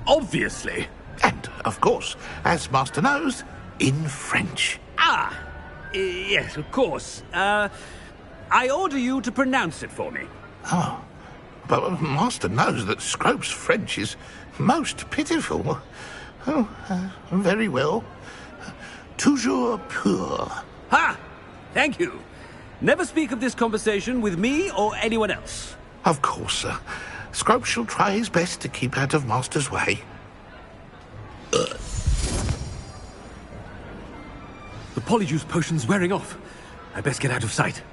Obviously. And, of course, as Master knows, in French. Ah! Yes, of course. I order you to pronounce it for me. Oh, but Master knows that Scrope's French is most pitiful. Oh, very well. Toujours pur. Ha! Thank you. Never speak of this conversation with me or anyone else. Of course, sir. Scrope shall try his best to keep out of Master's way. The polyjuice potion's wearing off. I best get out of sight.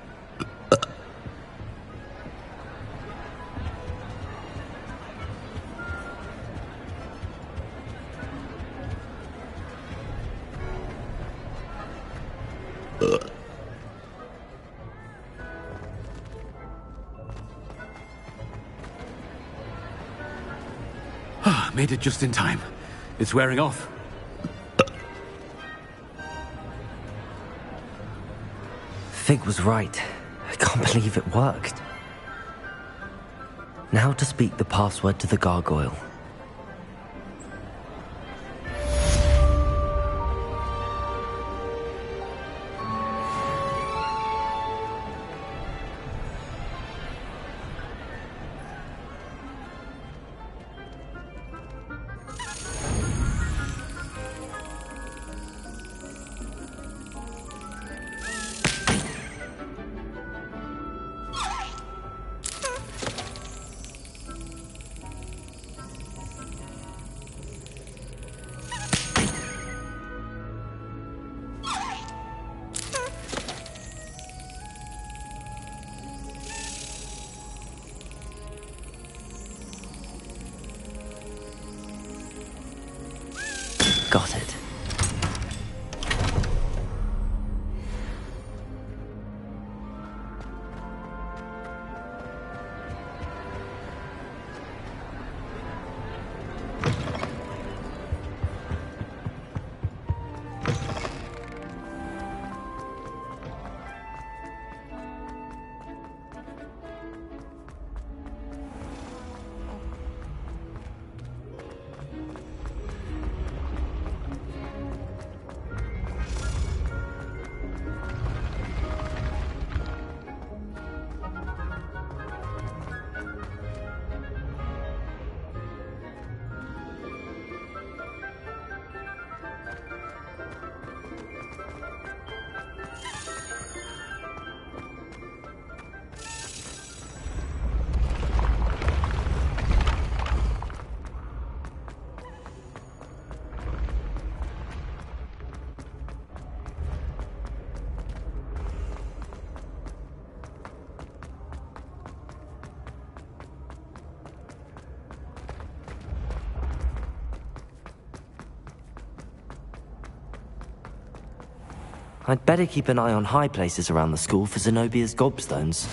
Made it just in time. It's wearing off. Fig was right. I can't believe it worked. Now to speak the password to the gargoyle. Got it. I'd better keep an eye on high places around the school for Zenobia's gobstones.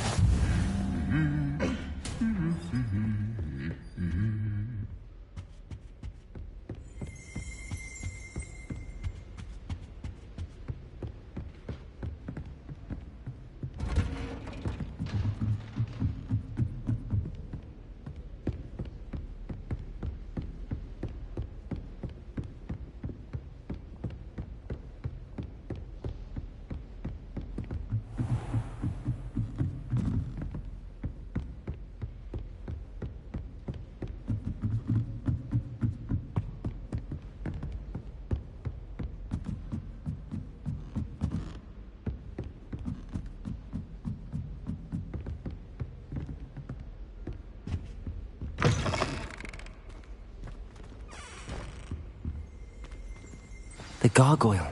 The gargoyle.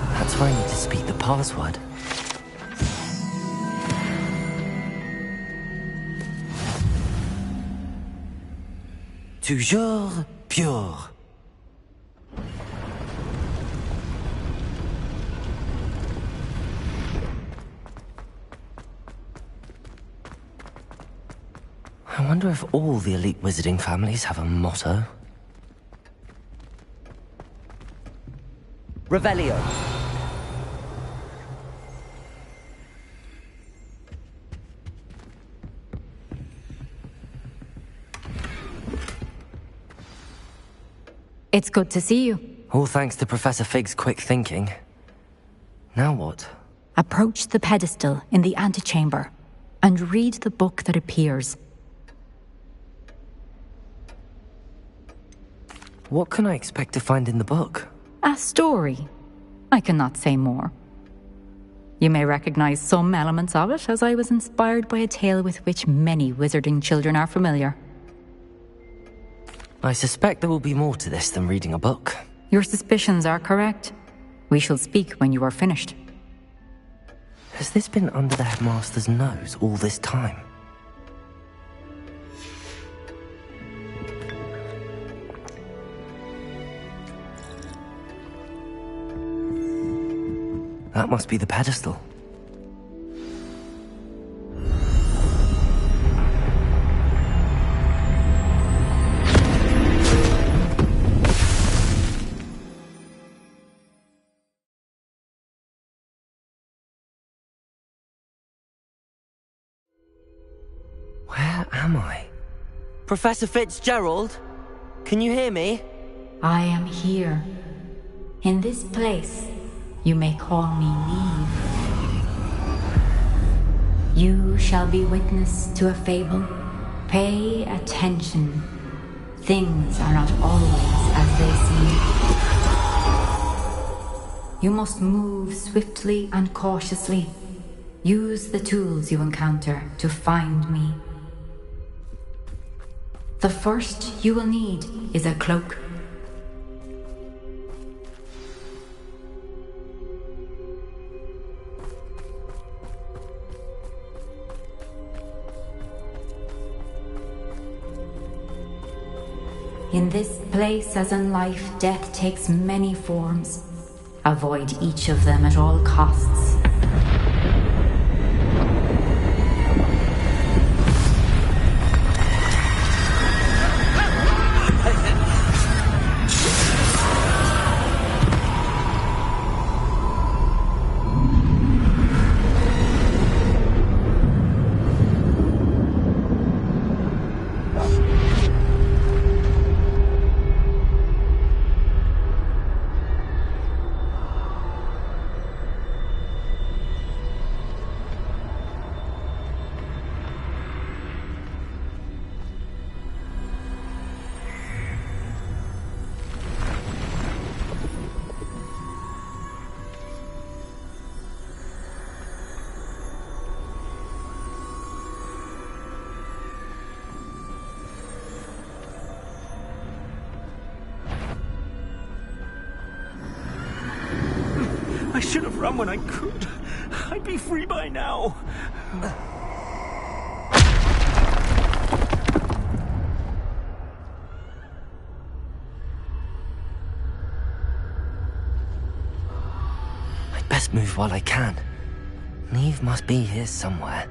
That's where I need to speak the password. Toujours pure. I wonder if all the elite wizarding families have a motto. Revelio. It's good to see you. All thanks to Professor Fig's quick thinking. Now what? Approach the pedestal in the antechamber and read the book that appears. What can I expect to find in the book? A story. I cannot say more. You may recognize some elements of it, as I was inspired by a tale with which many wizarding children are familiar. I suspect there will be more to this than reading a book. Your suspicions are correct. We shall speak when you are finished. Has this been under the headmaster's nose all this time? That must be the pedestal. Where am I? Professor Fitzgerald? Can you hear me? I am here. In this place, you may call me Neve. You shall be witness to a fable. Pay attention. Things are not always as they seem. You must move swiftly and cautiously. Use the tools you encounter to find me. The first you will need is a cloak. In this place, as in life, death takes many forms. Avoid each of them at all costs. I should have run when I could. I'd be free by now. I'd best move while I can. Neve must be here somewhere.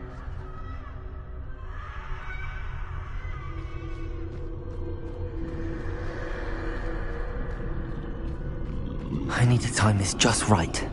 I need to time this just right.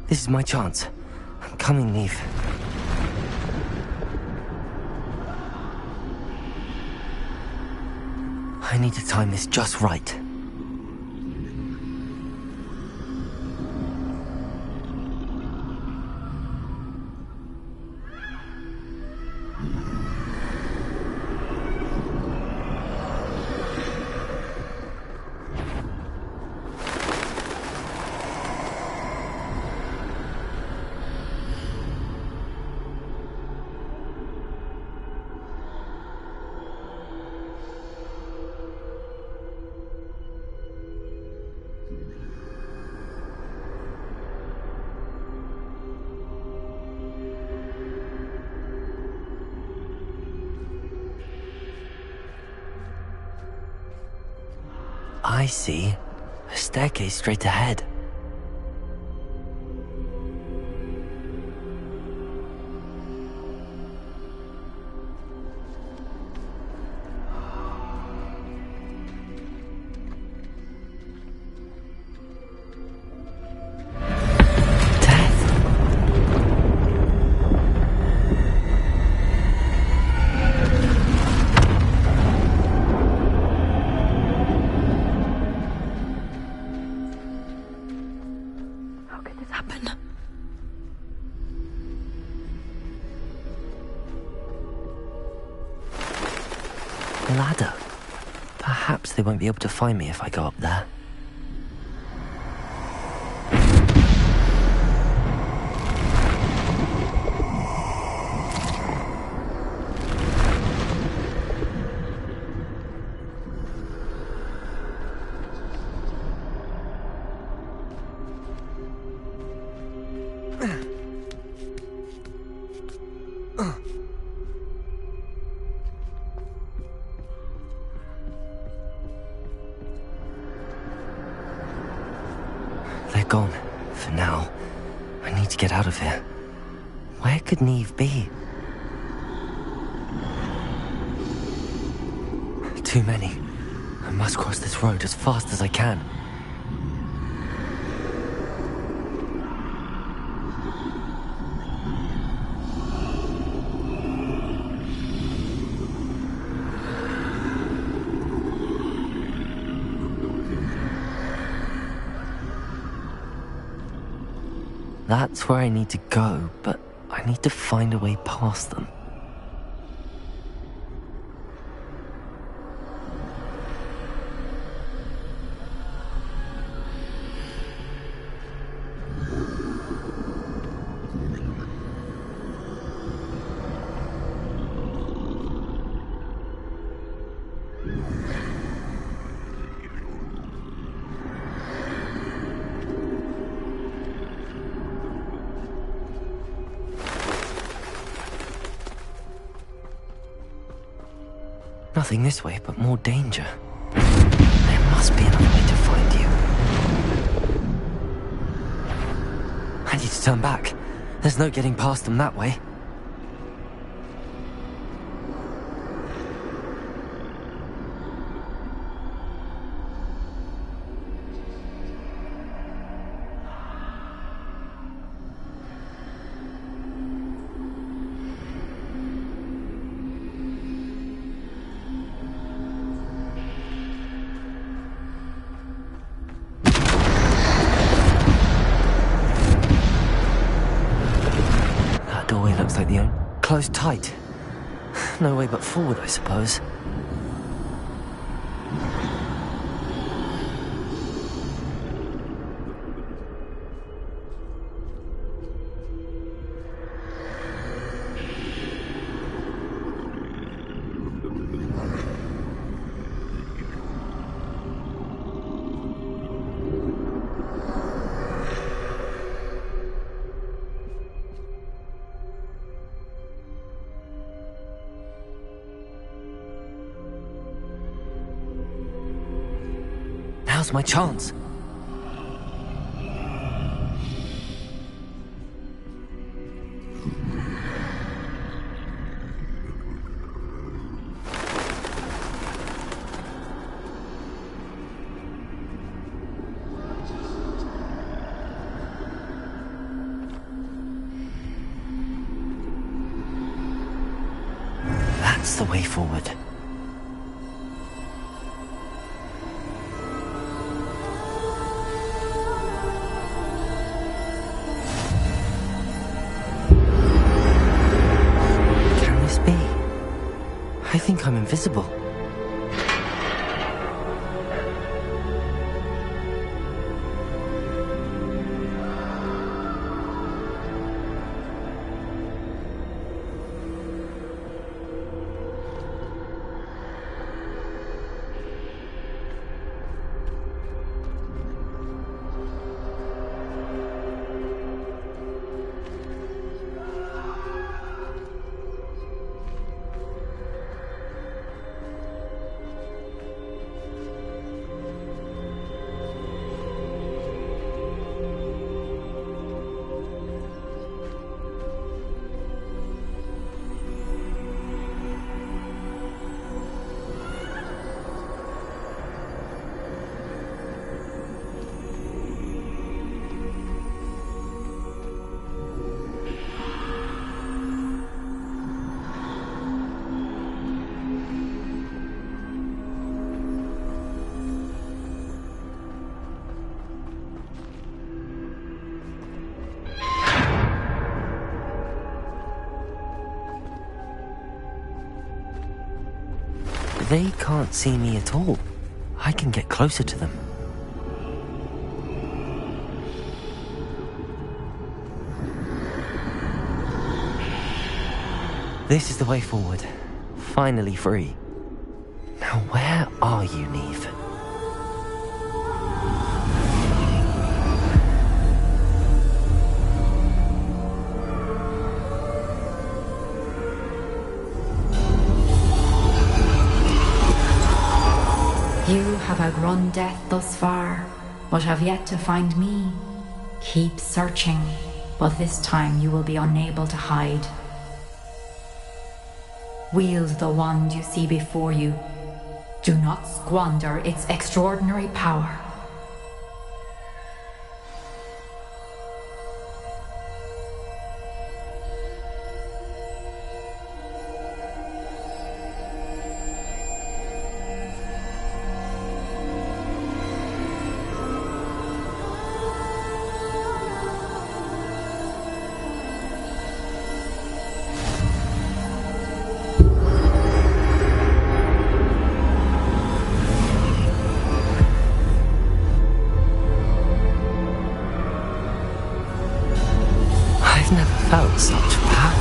This is my chance. I'm coming, Neve. I need to time this just right. I see. A staircase straight ahead. Ladder. Perhaps they won't be able to find me if I go up there. They're gone. For now. I need to get out of here. Where could Neve be? Too many. I must cross this road as fast as I can. That's where I need to go, but I need to find a way past them. Nothing this way, but more danger. There must be another way to find you. I need to turn back. There's no getting past them that way. Looks like the closed tight. No way but forward, I suppose. Now's my chance. That's the way forward. Can this be? I think I'm invisible. They can't see me at all. I can get closer to them. This is the way forward. Finally free. Now where are you, Neve? You have outrun death thus far, but have yet to find me. Keep searching, but this time you will be unable to hide. Wield the wand you see before you. Do not squander its extraordinary power. I've never felt such power.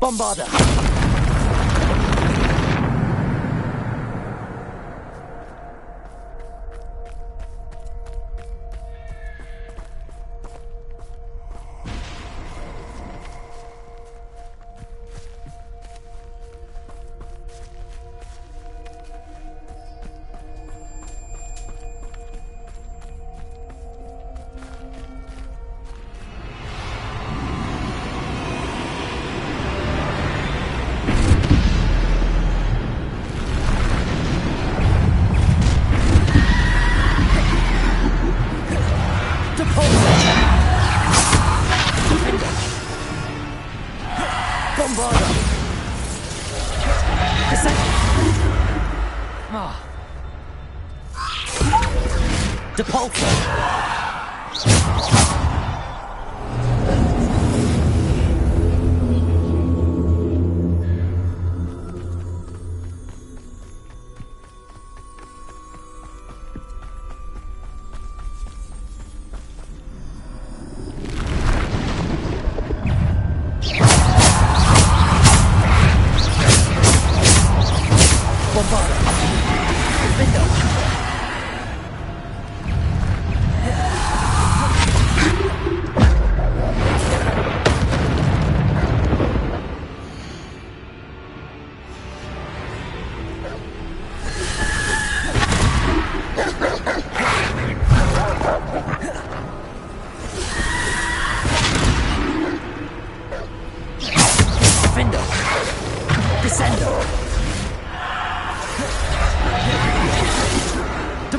Bombarda!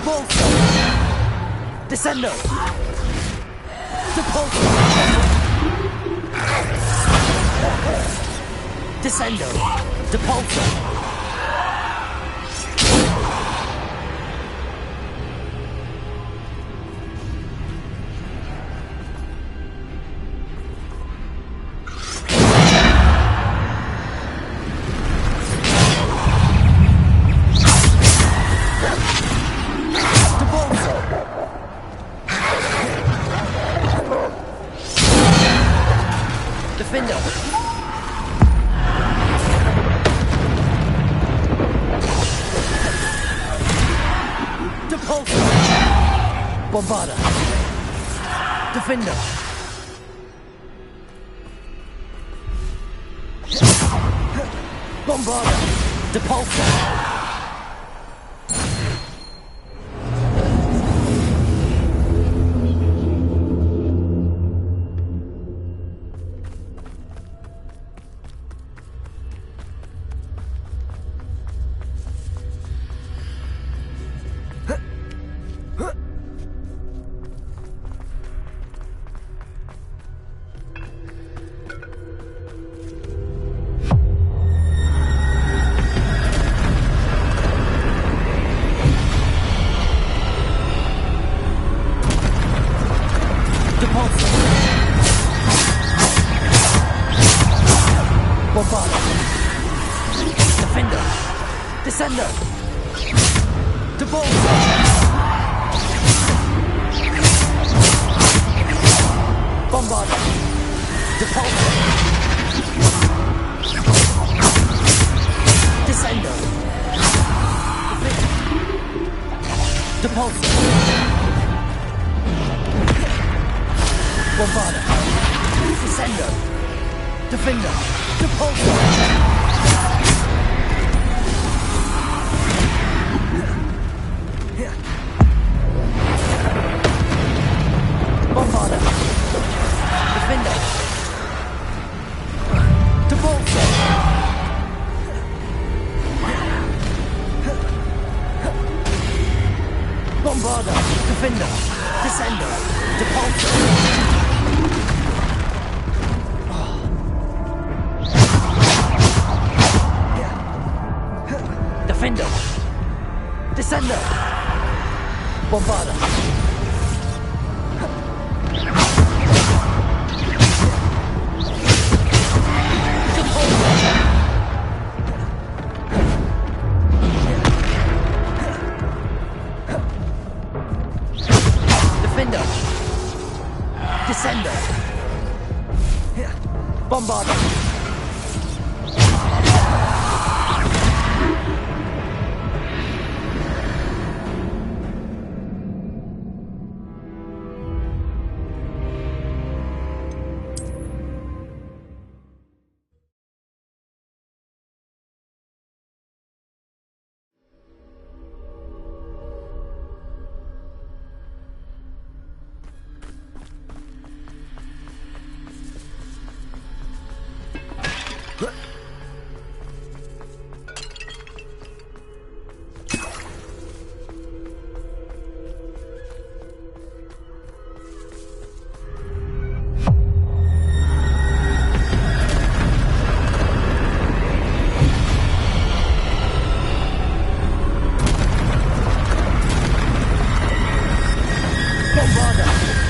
Depulso! Descendo! Depulso! Descendo! Depulso! Defender! Depulso! Bombarda! Defender! Bombarda! Depulso! Bombarda! Defender! Descender! Depulso! Bombarda! Depulso! Descender! Depulso! Bombarda! Descender! Defender! Depulso! Bombarda! Defender! Depulso! Bombarda! Defender! Descender! Depulso! Defender! Descender! Bombarda! Defender! Descender! Bombarda!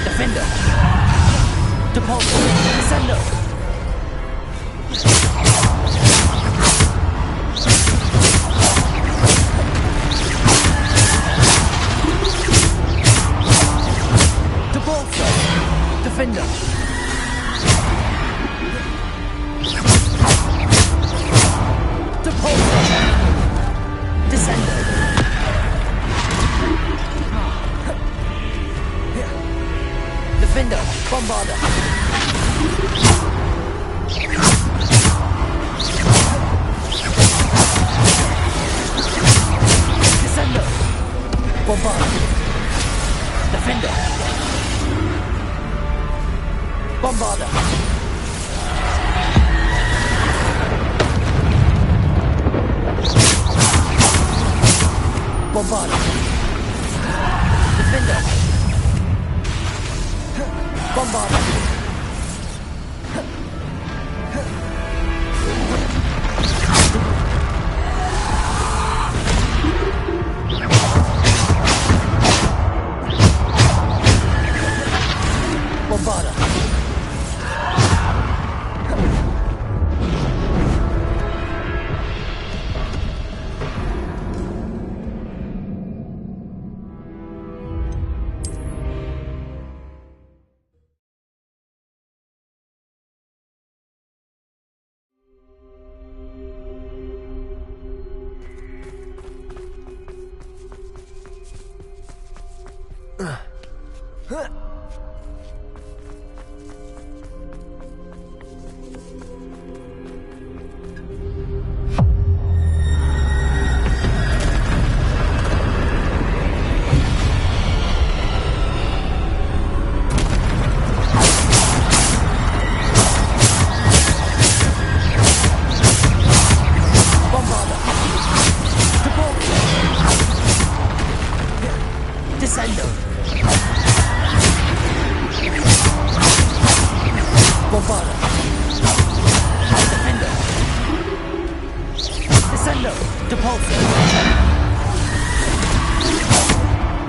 Defender! Depulso! Descender! Depulso! Defender! Depulso! Descender! Defender! Bombarda! Descender! Bombarda! Defender! Bombarda! Bombarda!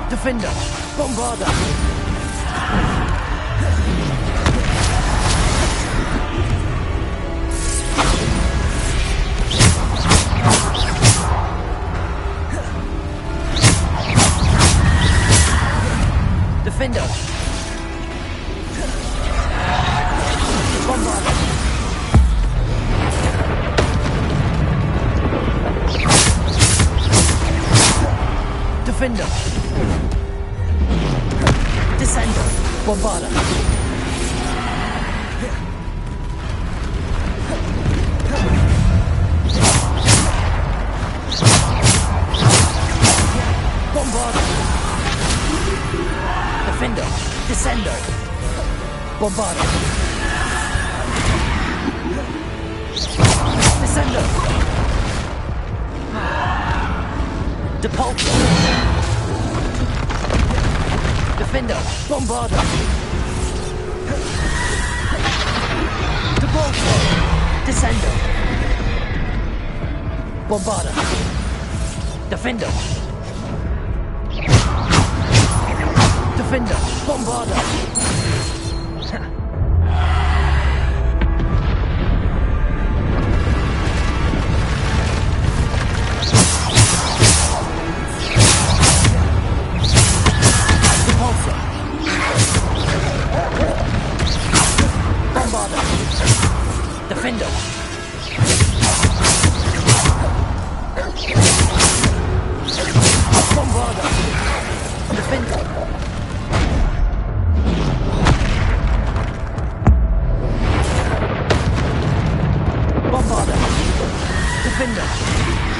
Defender! Bombarda! Defender! Bombarda! Defender! Descender! Bombarda! Bombarda! Defender! Descender! Bombarda! Descender! Depulsor! Defender! Bombarda! Depulsor! Descender! Bombarda! Defender! Defender! Bombarda! Bombarda! Defender! Bombarda! Defender! Bombarda! Defender!